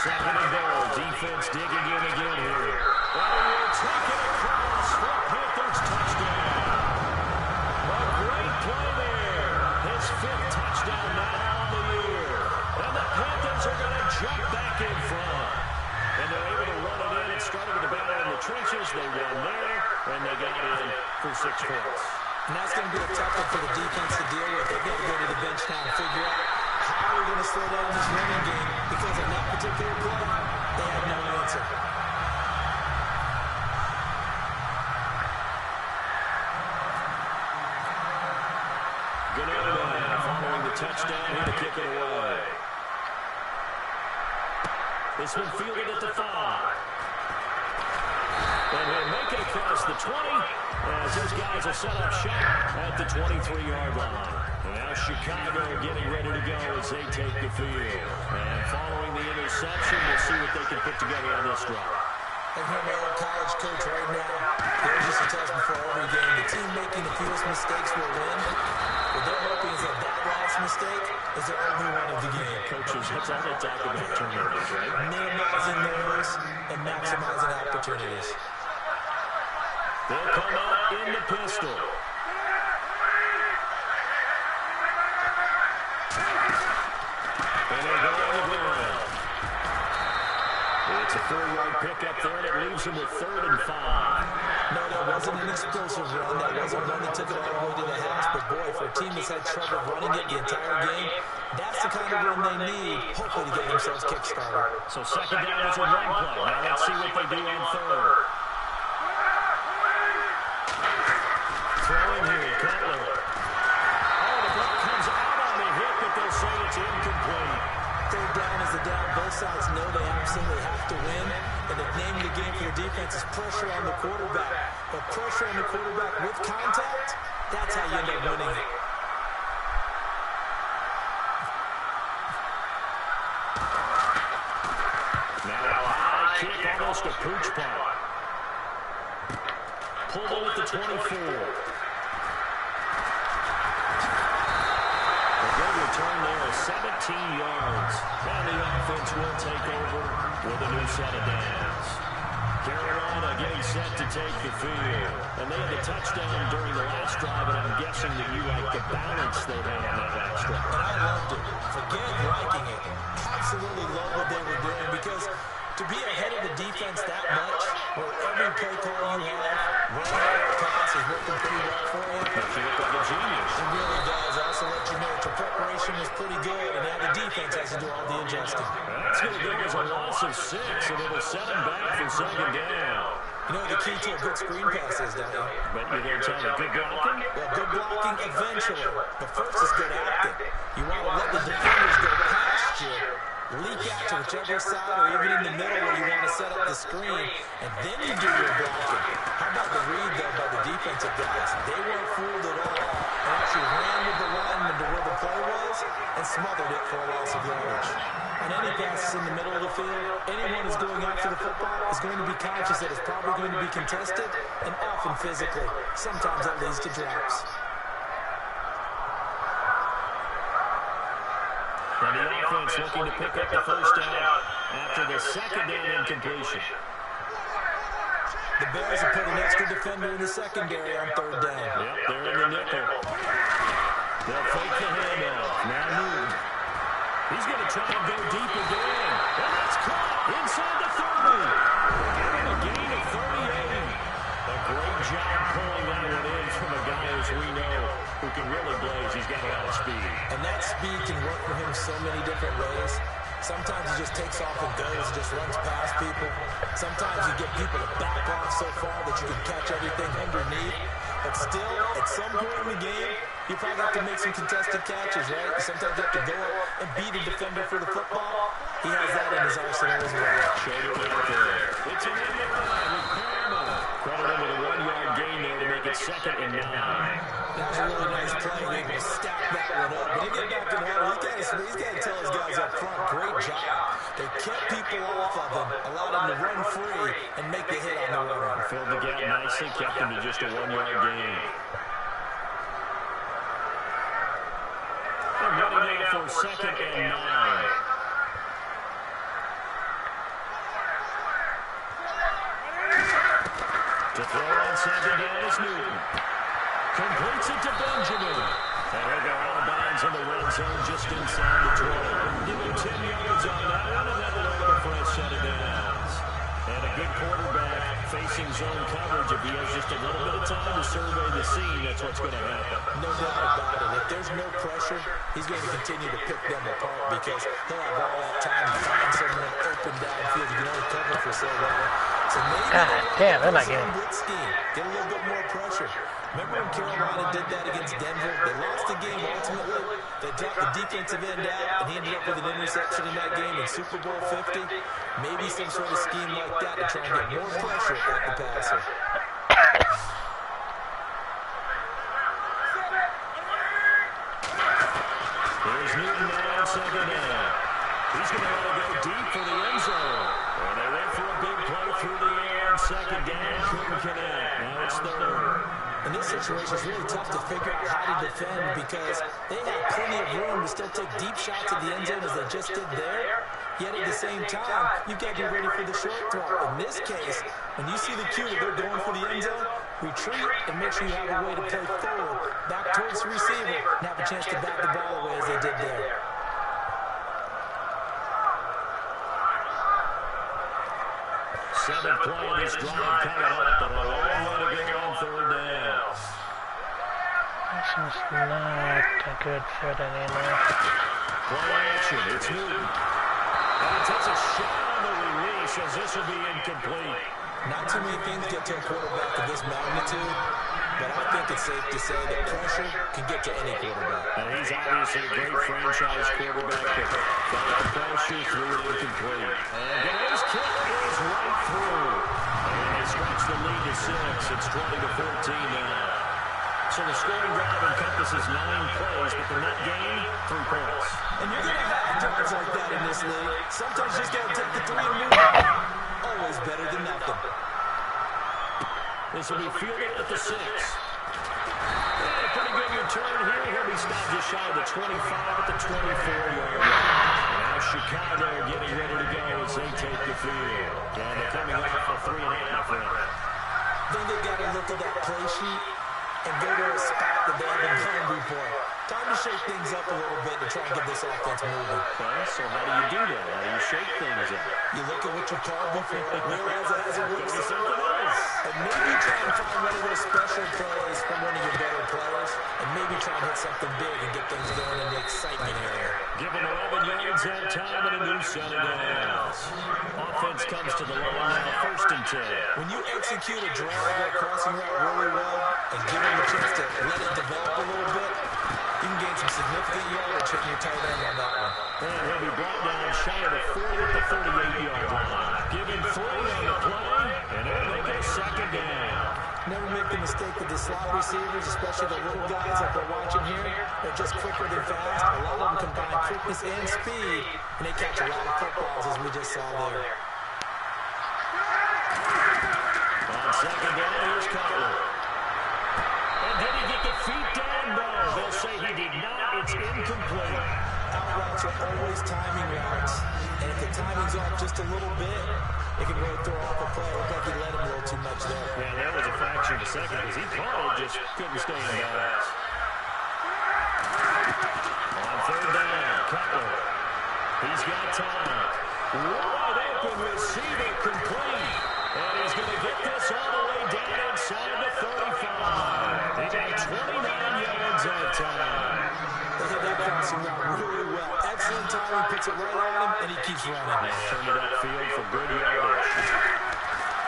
Second and goal. Defense digging in again here. And will take it across for Panthers touchdown. A great play there. His 5th touchdown now on the year. And the Panthers are going to jump back in front. And they're able to run it in. It started with the battle in the trenches. They won there, and they got in for 6 points. And that's going to be a tough one for the defense to deal with. They've got to go to the bench now and figure out how we're going to slow down this running game because in that particular play, they had no answer. Gridiron following the touchdown here to kick it away. This one fielded at the 5. And he'll make it a across the 20 as those guys will set up shop at the 23-yard line. And now Chicago getting ready to go as they take the field. And following the interception, we'll see what they can put together on this drive. I hear my old college coach right now. He used to tell us before every game, the team making the fewest mistakes will win. What they're hoping is that last mistake is their only one of the game. Coaches, that's all they talk about, turnovers, right? Minimizing numbers and maximizing opportunities. They'll come out in the pistol. And they go on the ground. It's a 4-yard pickup there, and it leaves them with 3rd and 5. No, that wasn't an explosive run. That wasn't one that took it all the way to the house. But, boy, for a team that's had trouble running it the entire game, that's the kind of run they need, hopefully, to get themselves kick-started. So second down is a run play. Now let's see what they do on 3rd. Throwing here, Cutler. Oh, the ball comes out on the hit, but they'll say it's incomplete. 3rd down is the down. Both sides know they absolutely have to win. And the name of the game for the defense is pressure on the quarterback. But pressure on the quarterback with contact, that's how you end up winning it. Now a high kick, almost a pooch punt. Pulled in at the 24. Return there is 17 yards. And the offense will take over with a new set of downs. Carolina getting set to take the field. And they had a touchdown during the last drive, and I'm guessing that you like the balance they had on that last drive. And I loved it. Forget liking it. Absolutely love what they were doing, because to be ahead of the defense that much, where every play call you have, running pass is working pretty well for you. Makes you look like a genius. It really does. Also let you know that your preparation was pretty good, and now the defense has to do all the adjusting. That's going to go as a loss of 6, and it'll set them back for 2nd down. You know the key to a good screen pass is, don't you? But you're going to tell me good blocking? Well, good blocking eventually. But first is good acting. You want to let the defenders go past you, leak out to whichever side or even in the middle where you want to set up the screen, and then you do your blocking. How about the read, though, by the defensive guys? They weren't fooled at all and actually ran with the lineman to where the play was and smothered it for a loss of yardage. On any passes in the middle of the field, anyone who's going after the football is going to be conscious that it's probably going to be contested and often physically. Sometimes that leads to drops. And the offense looking to pick up the 1st down after the 2nd down incompletion. The Bears have put an extra defender in the secondary on 3rd down. Yep, they're in the nickel. They'll fake the handoff. Now Newton. He's going to try and go deep again. And that's caught inside the 30. And a gain of 38. A great job pulling that one in from a guy, as we know, who can really blaze. He's got a lot of speed. And that speed can work for him so many different ways. Sometimes he just takes off and goes, just runs past people. Sometimes you get people to back off so far that you can catch everything underneath. But still, at some point in the game, you probably have to make some contested catches, right? Sometimes you have to go up and beat a defender for the football. He has that in his arsenal as well. Showed it right there. It's an end run with Paramount. Credit him with a 1-yard gain there to make it 2nd and 9. That was a really nice play. He able to stack that one up. When he get back in the huddle, he's got to tell his guys up front, great job. They kept people off of him, allowed him to run free, and make the hit on the runner. Filled the gap nicely, kept him to just a 1-yard gain. And running now for 2nd and 9. To throw on 2nd down is Newton. Completes it to Benjamin. And he'll go out of bounds in the red zone just inside the 12. Give him 10 yards on that one, and that'll over for a set of downs. And a good quarterback facing zone coverage. If he has just a little bit of time to survey the scene, that's what's going to happen. No doubt about it. If there's no pressure, he's going to continue to pick them apart because he'll have all that time to find someone open downfield. You can only cover for so long. So maybe God damn, they're not getting blitz scheme. Get a little bit more pressure. Remember when Carolina did that against Denver? They lost the game ultimately. They dropped the defensive end out, and he ended up with an interception in that game in Super Bowl 50. Maybe some sort of scheme like that to try and get more pressure at the passer. Newton now on second down. He's going to let it go deep for the end zone. And they went for a big play through the air on second down. Couldn't connect. Now it's third. In this situation, it's really tough to figure out how to defend because they have plenty of room to still take deep shots at the end zone as they just did there. Yet at the same time, you've got to be ready for the short throw. In this case, when you see the cue that they're going for the end zone, retreat and make sure you have a way to play forward, back towards the receiver, and have a chance to bat the ball away as they did there. Seventh play of this drive coming up, but a long way to go on third down. This is not a good fit anymore. Play action, it's Newton. And he takes a shot on the release as this will be incomplete. Not too many things get to a quarterback of this magnitude, but I think it's safe to say that pressure can get to any quarterback. And he's obviously a great franchise quarterback, but felt the pressure through it incomplete. And his kick is right through. And they stretch the lead to 6. It's 20-14 now. So the scoring drive encompasses 9 plays, but the net gain, 3 points. And you're going to have drives like that in this league. Sometimes you just got to take the 3 and move on. Always better than nothing. This will be fielded at the 6. And a pretty good return here. He'll be stopped just shy of the 25 at the 24-yard line. Now Chicago getting ready to go as they take the field. And they're coming off a 3-and-8, my friend. Then they've got to look at that play sheet and go to a spot that they haven't gone before. Time to shake things up a little bit to try and get this offense moving. Okay, so how do you do that? How do you shake things up? You look at what you called before and realize it hasn't worked something else. And maybe try and find one of those special plays from one of your better players and maybe try and hit something big and get things going in the excitement area. Given 11 yards that time and a new set of downs. Offense comes to the line now, 1st and 10. When you execute a drag or a crossing route really well and give them a chance to let it develop a little bit, you can gain some significant yardage hitting your tight end on that one. And he'll be brought down shy of the 40 at the 38-yard line. Given 3 on the play, and it'll make it 2nd down. Never make the mistake that the slot receivers, especially the little guys that we're watching here, are just quicker than fast. A lot of them combine quickness and speed, and they catch a lot of footballs, as we just saw there. On 2nd down, here's Cutler. And did he get the feet down? No, they'll say he did not. It's incomplete. Out routes are always timing routes, and if the timing's off just a little bit, it can really throw off a play. It looked like he let him a little too much there. Yeah, that was a fraction of a second because he caught it, just couldn't stay in bounds. On 3rd down, Cutler. He's got time. Wide open receiver complete. And he's going to get this all the way down inside the 35. He got 29 yards that time. They hit that crossing route really well. Excellent timing, puts it right on him, and he keeps running. Turn it upfield for good yardage.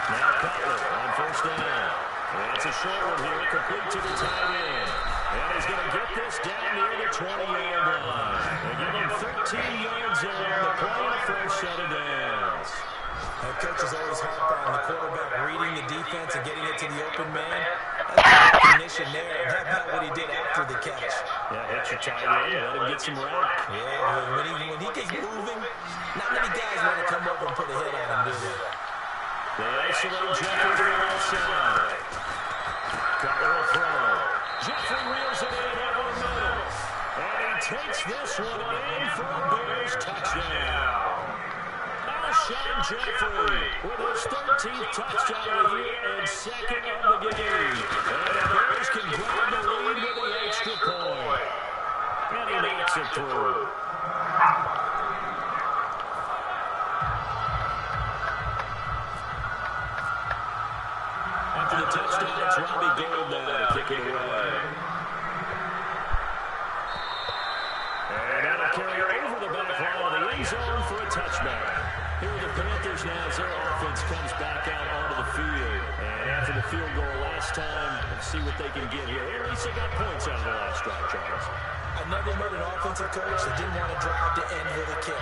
Now Cutler on 1st down. And it's a short one here, complete to the tight end. And he's going to get this down near the 20-yard line. They give him 13 yards there on the play in the 1st set of downs. That coach is always harp on the quarterback reading the defense and getting it to the open man. That's recognition there. How about what he did after the catch? Yeah, hit your tight end, let him get some route. Yeah, when he gets moving, not many guys want to come over and put a hit on him, do they? They isolate Jeffrey to the left side. Cutler will throw. Jeffrey reels it in over the middle. And he takes this one in for a Bears touchdown. Alshon Jeffrey with his 13th touchdown of the year and 2nd of the game. And the Bears can grab the lead with the extra point. And he knocks it through. After the touchdown, it's Robbie Gould now to kick it away. And that'll carry over the back line of the end zone for a touchback. Here are the Panthers now as their offense comes back out onto the field. And after the field goal last time, let's see what they can get here. At least they got points out of the last drive, Charles. I never met an offensive coach that didn't want to drive to end with a kick.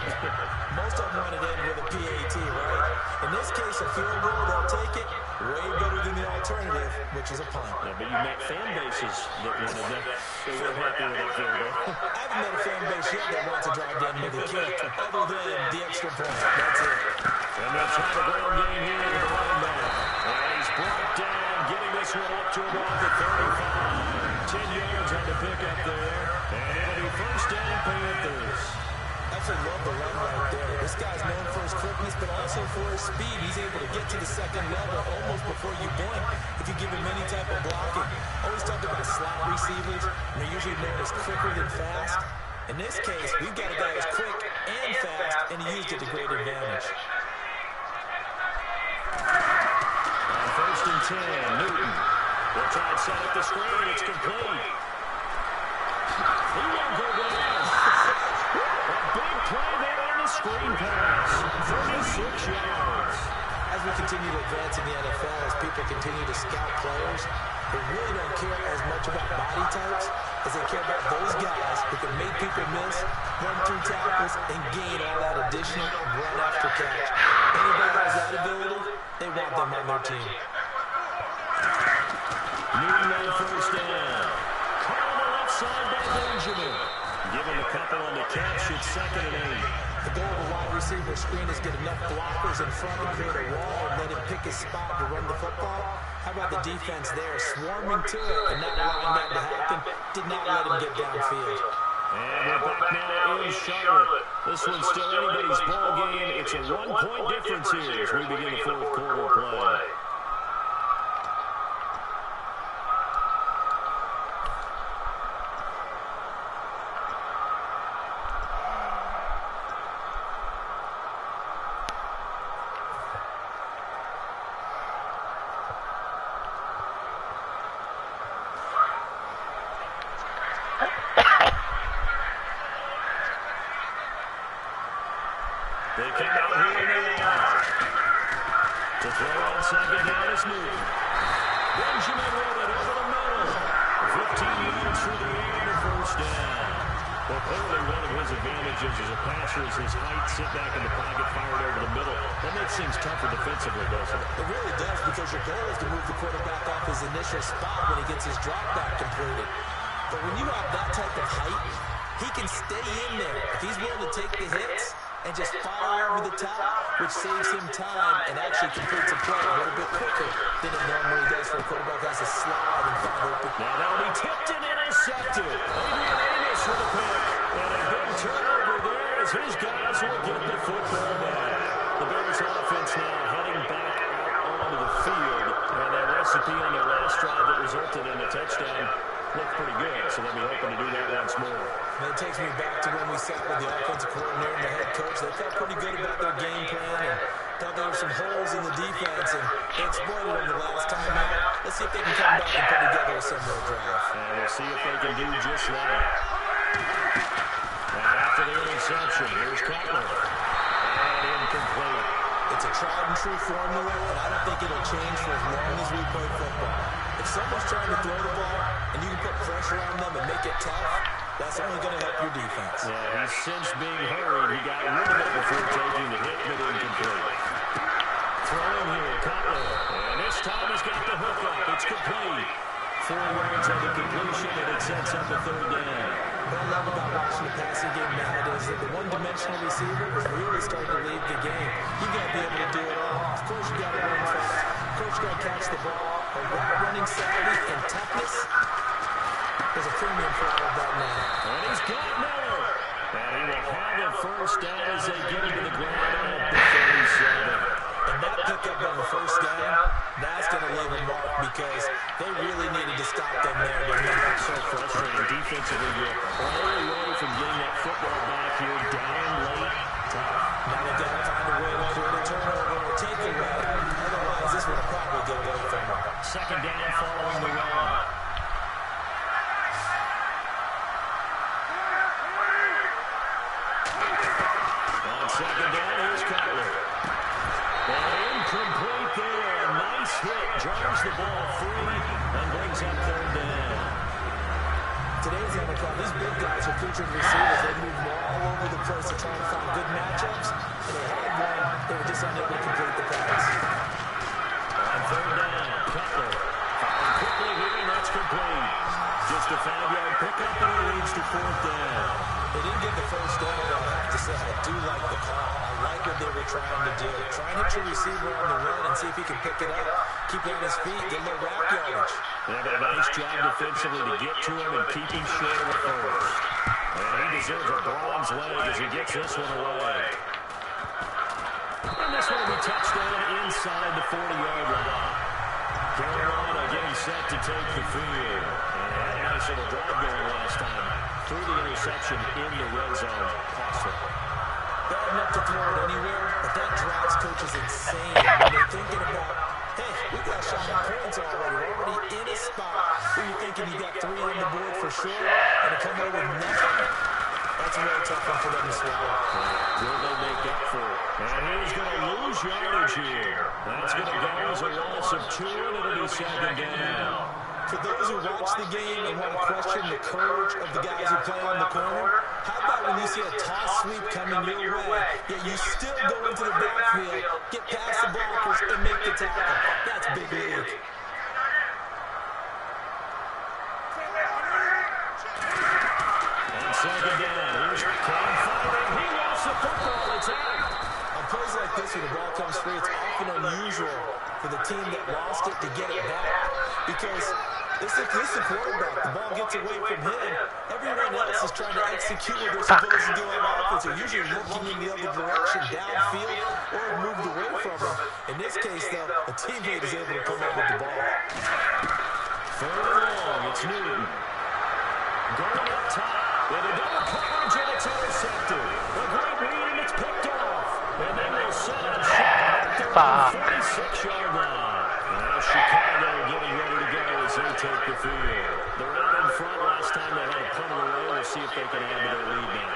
Most of them want to end with a PAT, right? In this case, a field goal, they'll take it. Way better than the alternative, which is a punt. Yeah, but you met fan bases that wanted that. They were happy with that field goal. I haven't met a fan base yet that wants to drive to end with a kick, other than the extra point. That's it. And they'll try the ground game here with the running back. And he's brought down, getting this one up to about the 35. 10 yards on the pickup there. And it'll be first down, Panthers. I absolutely love the run right there. This guy's known for his quickness, but also for his speed. He's able to get to the second level almost before you blink if you give him any type of blocking. Always talk about slot receivers, and they're usually known as quicker than fast. In this case, we've got a guy who's quick and fast, and he used it to great advantage. On first and 10, Newton will try and set up the screen. It's complete. He won't go down. A big play there on the screen pass. 36 yards. As we continue to advance in the NFL, as people continue to scout players, they really don't care as much about body types as they care about those guys who can make people miss, run through tackles, and gain all that additional run after catch. Anybody who has that ability, they want them on their team. Newton on first down. Caught on the left side by Benjamin. Give him a couple on the catch. It's 2nd and 8. The goal of a wide receiver screen is get enough blockers in front and create a wall and let him pick his spot to run the football. How about the defense there, swarming to it and not allowing that to happen? Did not let him get downfield. And we're back now in Charlotte. This one's still anybody's ball game. It's a 1-point difference here as we begin the fourth quarter play. They come out here in the line. To throw on second down is Newton. Benjamin with it over the middle. 15 yards through the air and a first down. Well, clearly one of his advantages as a passer is his height. Sit back in the pocket, fired over the middle. That makes things tougher defensively, doesn't it? It really does, because your goal is to move the quarterback off his initial spot when he gets his drop back completed. But when you have that type of height, he can stay in there. If he's willing to take the hits and just fire over the top, which saves him time and actually completes a play a little bit quicker than it normally does for a quarterback has to slide and find open. Now that'll be tipped and intercepted. Adrian Amos with a pick. And a big turnover there as his guys will get the football back. The Bears offense now heading back out onto the field. And that recipe on their last drive that resulted in a touchdown looked pretty good, so they'll be hoping to do that once more. And it takes me back to when we sat with the offensive coordinator and the head coach. They felt pretty good about their game plan and thought there were some holes in the defense, and they exploited them the last time out. Let's see if they can come back and put together a similar drive. And we'll see if they can do just that. And after the interception, here's Cutler. And incomplete. It's a tried and true formula, and I don't think it'll change for as long as we play football. If someone's trying to throw the ball and you can put pressure on them and make it tough, that's only going to help your defense. Yeah, he's since being hurried. He got rid of it before taking the hit, but incomplete. Throwing here, Cutler. And this time he's got the hook up. It's complete. 4 yards on the completion, and it sets up a 3rd down. What I love about watching the passing game nowadays is that the one-dimensional receiver is really starting to lead the game. You got to be able to do it all. Of course, you got to run fast. Of course, you got to catch the ball. But route running savvy and toughness, there's a premium for all of that now. And he's got Miller. And he will have a first down as they get him to the ground at the 37. And that pickup on the first down, that's going to leave a mark because they really needed to stop them there. That's so frustrating. Defensively, you're all away from getting that football back here down late. Now they've got to find a way to create a turnover or take a away. Otherwise, this would probably get away from them. 2nd down following the run. On 2nd down, here's Cutler. And incomplete there. A nice hit. Drives the ball free and brings up 3rd down. today's NFL, these big guys are featured receivers. They move all over the place to try to find good matchups. And they had one. They were just unable to complete the pass. On third down, Cutler. Firing quickly here, and that's complete. Just a 5-yard pickup, and it leads to fourth down. They didn't get the first down, but I have to say I do like the call. I like what they were trying to do. Try and hit your receiver on the run and see if he can pick it up. Keep him on his feet, get a little route yardage. They have a nice job defensively to get to him and keep him short of the first. And he deserves a bronze leg as he gets this one away. And this one will be touchdown inside the 40-yard line. Carolina getting set to take the field. And had a nice little drive going last time. Through the interception in the red zone. Awesome. Bad enough to throw it anywhere, but that drives coaches insane when they're thinking about, hey, we got shot on points already. We're already in a spot where you're thinking you got 3 on the board for sure, and to come out with nothing, that's a real tough one for them to swallow. Will they make up for it? And he's going to lose yardage here. That's going to go as a loss of 2, and it'll be second down. For those who watch the game and want to question the courage of the guys who play on the corner, how about when you see a toss sweep coming your way, yet you still go into the backfield, get past the blockers, and make the tackle? That's big league. And second down, here's Cam firing. He lost the football. It's out. On plays like this where the ball comes free, it's often unusual for the team that lost it to get it back. Because this is the quarterback. The ball gets away from him. Everyone else is trying to execute what they're supposed to do on offense. They're usually looking in the other direction, downfield, or moved away from him. In this case, though, a teammate is able to come up with the ball. Third and long, it's Newton. Going up top. With a double coverage, and it's intercepted. A great read, and it's picked off. And then they'll set up shot at the 46-yard line. Now Chicago getting ready to go as they take the field. They're out in front. Last time they had a punt it away. We'll see if they can add to their lead now.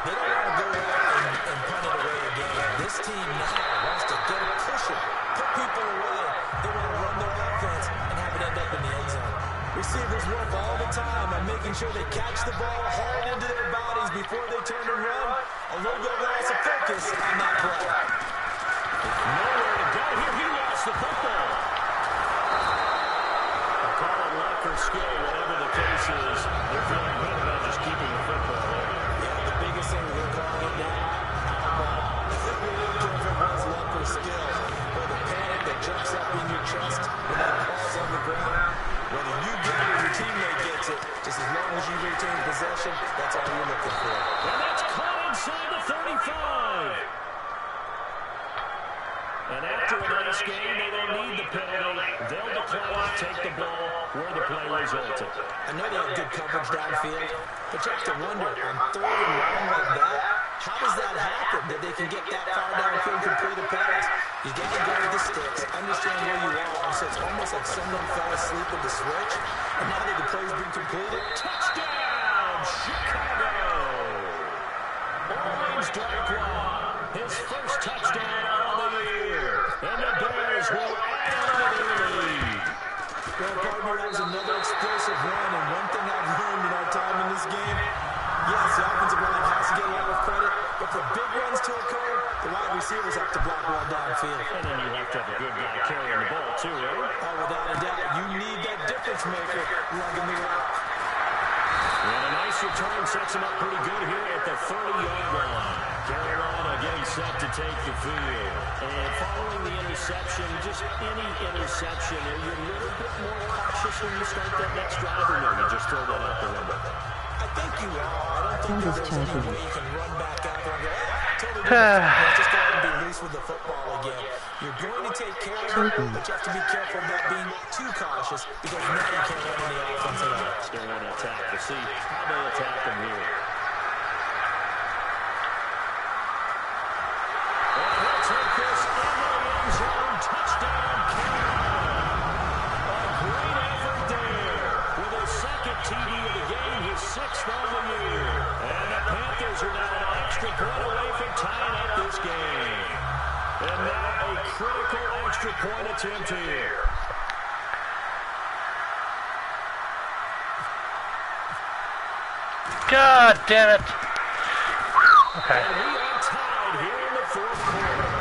They don't want to go out and punt it away again. This team now wants to get it, push it, put people away. They want to run their offense and have it end up in the end zone. Receivers work all the time on making sure they catch the ball, haul it into their bodies before they turn and run. A little bit of loss of focus on that play. Nowhere to go here. He lost the football. I call it luck or skill, whatever the case is. They're feeling good about just keeping the football there. Yeah, the biggest thing we're calling it now, if it was luck or skill, or the panic that jumps up in your chest when that ball's on the ground, whether you get it or your teammate gets it, just as long as you retain possession, that's all you're looking for. And that's caught inside the 35. And after a nice game, they don't need the penalty. They'll declare to take the ball where the play resulted. I know they have good coverage downfield, but you have to wonder, on 3rd and long like that, how does that happen, that they can get that far downfield and complete a pass? You got to go with the sticks, understand where you are, so it's almost like someone fell asleep at the switch, and now that the play's been completed, Touchdown, Chicago! Orange Darkwa, his first touchdown on the year. And the Bears will add on to the lead. well, partner, that was another explosive run, and one thing I've learned in our time in this game, yes, the offensive line has to get a lot of credit, but for big runs to occur, the wide receivers have to block well downfield. And then you have to have a good guy carrying the ball, too, right? Oh, without a doubt, you need that difference maker lugging the rock. And a nice return sets him up pretty good here at the 30-yard line. Carolina getting set to take the field. And following the interception, just any interception, are you a little bit more cautious when you start that next drive, or no, you just throw that out the window? I think you are. I don't think there's any way you can run back out there and go, totally different. Just go ahead and be loose with the football again. You're going to take care of it, but you have to be careful about being too cautious because now you can't run any offense at all. Still want to attack. We'll see how they attack them here. And he'll take this into the end zone. Touchdown, Carolina. A great effort there with his second TD of the game, his 6th on the year. And the Panthers are now an extra point away from tying up this game. And now a critical extra point attempt here. God damn it. Okay. And we are tied here in the fourth quarter.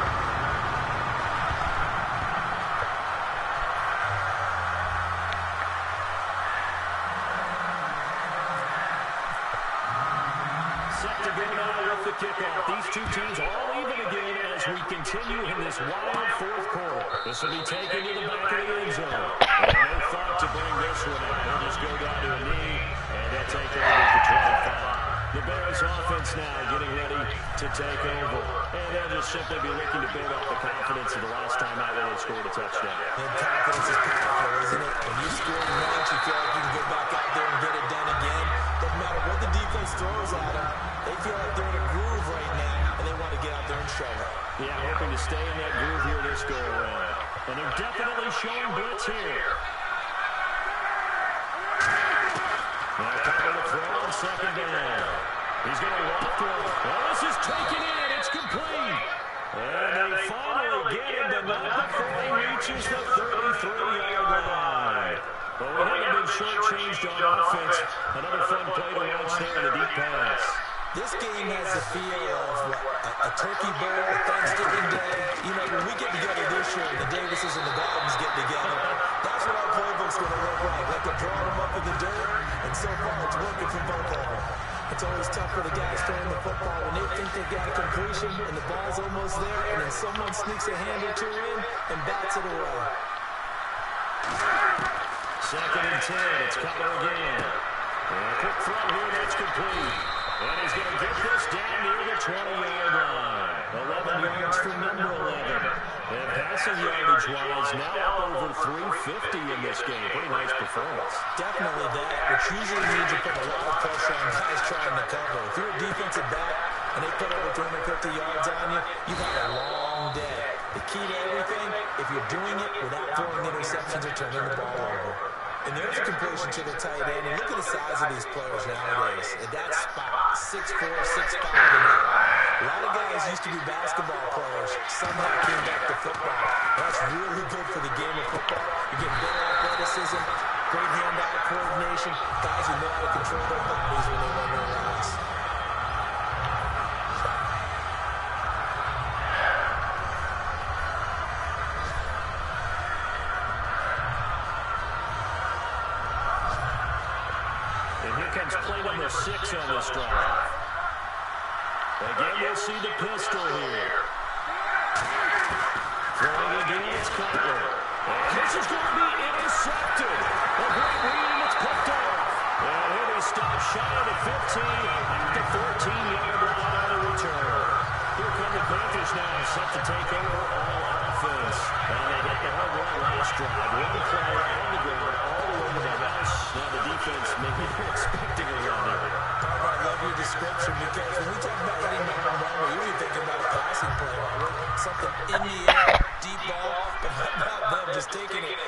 Set to go now with the kickoff. These two teams all even again as we continue in this wild fourth quarter. This will be taken to the back of the end zone. And no thought to bring this one out. They'll just go down to a knee, and they'll take over at the 25. The Bears offense now getting ready to take over. And they'll just simply be looking to build off the confidence of the last time out where they scored a touchdown. And confidence is powerful, isn't it? When you score once, you feel like you can go back out there and get it done again. Doesn't matter what the defense throws at them. They feel like they're in a groove right now, and they want to get out there and show it. Yeah, hoping to stay in that groove here this go-around. And they're definitely showing blitz here. Now cover the throw on second down. He's going to walk through. Well, this is taken in. It's complete. And they finally get him to not before he reaches the 33-yard line. But we haven't been shortchanged on offense. Another fun play to watch there in the deep pass. This game has the feel of a turkey bowl, a Thanksgiving day. You know, when we get together this year, the Davises and the Gardens get together, that's what our playbook's going to look like. Like they're drawing them up in the dirt, and so far it's working for both of them. It's always tough for the guys throwing the football when they think they've got a completion and the ball's almost there, and then someone sneaks a hand or two in and bats it away. Second and 10. It's coming again. And a quick throw here. That's complete. And he's going to get this down near the 20-yard line. 11 yards for number 11. And passing yardage-wise, now up over 350 in this game. Pretty nice performance. Definitely that, which usually means you put a lot of pressure on guys trying to cover. If you're a defensive back and they put over 350 yards on you, you've had a long day. The key to everything, if you're doing it without throwing interceptions or turning the ball over. And there's a completion to the tight end. And look at the size of these players nowadays. At that spot, 6'4", 6'5", and up. A lot of guys used to be basketball players. Somehow came back to football. That's really good for the game of football. You get better athleticism, great hand-eye coordination. Guys who know how to control their bodies when they run their routes. Play number 6 on this drive. Again, we'll see the pistol here. Throwing again, it's Cutler. And this is going to be intercepted. A great read, and it's picked off. And here they stop shy of the 15 at the 14-yard line on the return. Here come the Panthers now, set to take over all offense. And they hit the home run last drive. One play on the ground, all the way to the house. Now the defense maybe expecting a run there. I love your description because when we talk about hitting the home run, we're usually thinking about a passing play, right? Something in the air, deep ball, but how about them just taking it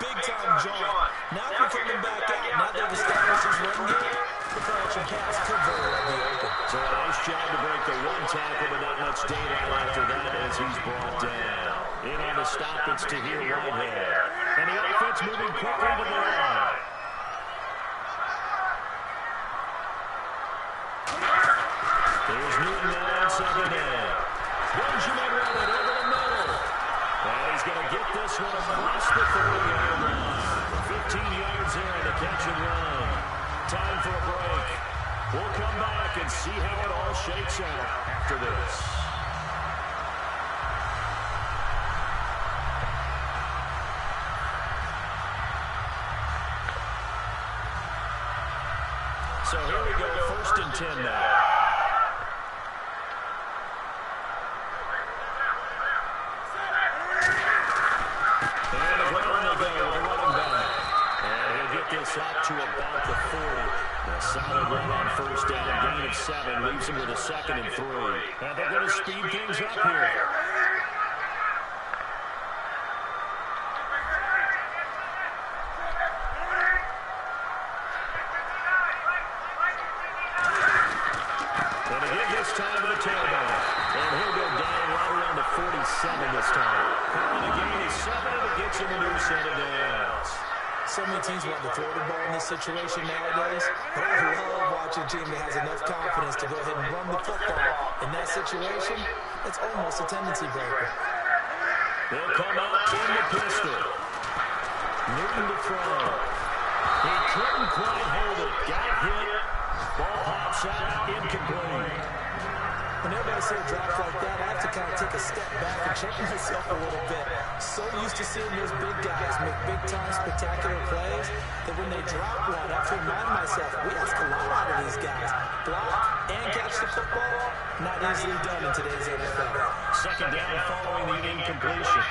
big-time jaunt. Now they're coming back out. Now they've established this run game. The play-action pass could very well be open. So a nice job to break the one tackle, but not much daylight after that as he's brought down. In on the stop, it's to here Whitehead. And the offense moving quickly to the line. There's Newton now on second down. Benjamin with it over the middle. And he's going to get this one across the 30-yard line. 15 yards there on the catch and run. Time for a break. We'll come back and see how it all shakes out after this. So here we go, 1st and 10 now. Up to about the 40. A solid run on 1st down. Gain of 7 leaves him with a 2nd and 3. And they're going to speed things up here. And again this time to the tailback. And he'll go down right around the 47 this time. Calling a gain of 7, and it gets him a new set of downs. So many teams want to throw the ball in this situation nowadays, but I love watching team that has enough confidence to go ahead and run the football. In that situation, it's almost a tendency breaker. They'll come out in the pistol. Newton to throw. He couldn't quite hold it. Got hit. Ball pops out, incomplete. Whenever I see a drop like that, I have to kind of take a step back and check myself a little bit. So used to seeing those big guys make big-time spectacular plays that when they drop one, I have to remind myself, we ask a lot out of these guys. Block and catch the football, not easily done in today's NFL. Second down following the incompletion.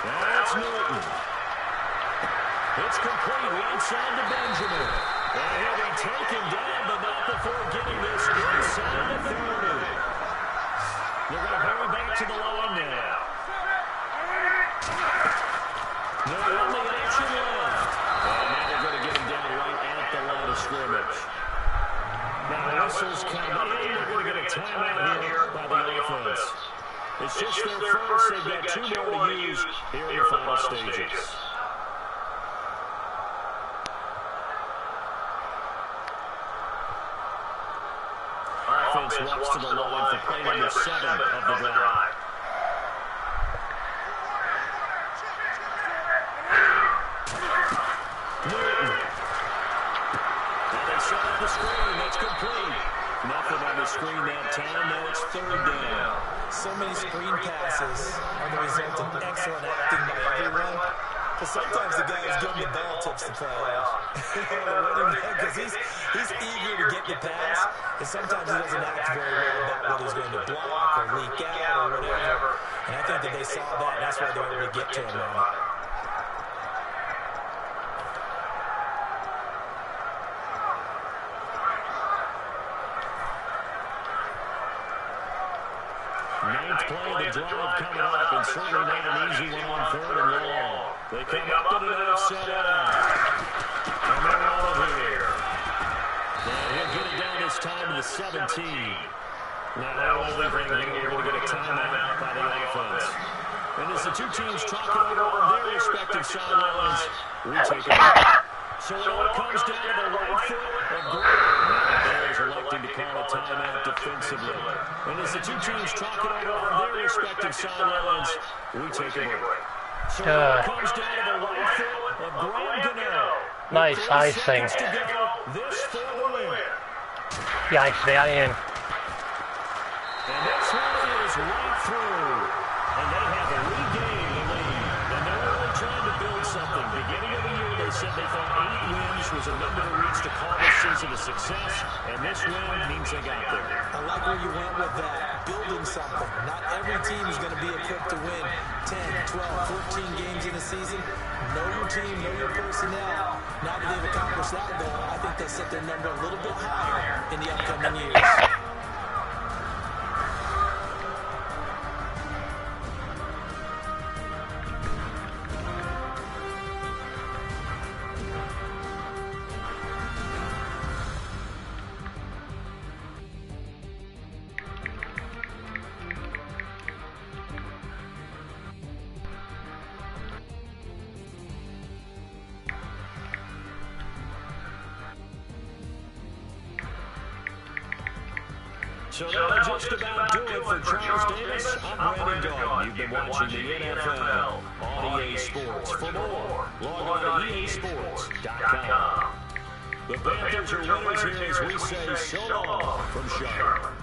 That's Newton. It's complete right side to Benjamin. And he'll be taken down, but not before getting this inside the 30. They're going to hurry back to the line now. No only action left. And now they're going to get him down right at the line of scrimmage. Now the whistles come in. They're going to get a timeout here by the offense. It's just their first. They've got 2 more to use here in the final stages. Offense walks to the line for play number 7 of the drive. Newton. Now they set up the screen. That's complete. Nothing on the screen that time. Now it's 3rd down. So many screen passes are the result of excellent acting by everyone. But sometimes the guy who's giving the ball tips the play off. Because he's eager to get the pass, and sometimes he doesn't act very well about what he's going to block or leak out or whatever. And I think that they saw that, and that's why they were able to get to him on it. Ninth play of the drive coming up, and certainly not an easy one on 3rd and long. They come up with an offset out. And they're all over here. And he'll get it down this time to the 17. Now everything here, we're going to get a timeout by the offense. And as the 2 teams talk it over on their respective sidelines, we take it back. So it all comes down to the right foot of Gridiron electing to call a timeout defensively. And as the 2 teams talk it over on their respective sidelines, we take it away. So it all comes down to the right foot of Gridiron. Nice icing. This for the win. Yeah, I in. And this one is right through. And they have regained the lead. And they're really trying to build something. Beginning of the year, they said they thought 8 wins was a number to reach to call this season a success. And this win means they got there. I like where you went with that. Building something. Not every team is going to be equipped to win 10, 12, 14 games in a season. Know your team, know your personnel. Now that they've accomplished that goal, I think they set their number a little bit higher in the upcoming years. So that'll just about do it for Charles Davis. I'm Brandon Dalton. You've been watching the NFL on EA Sports. For more, log on to EASports.com. The Panthers are winners here as we say so long from Charlotte.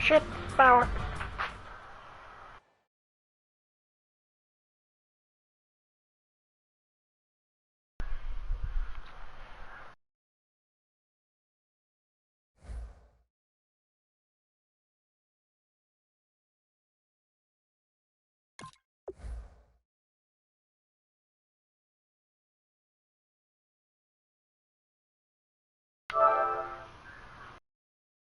shit power.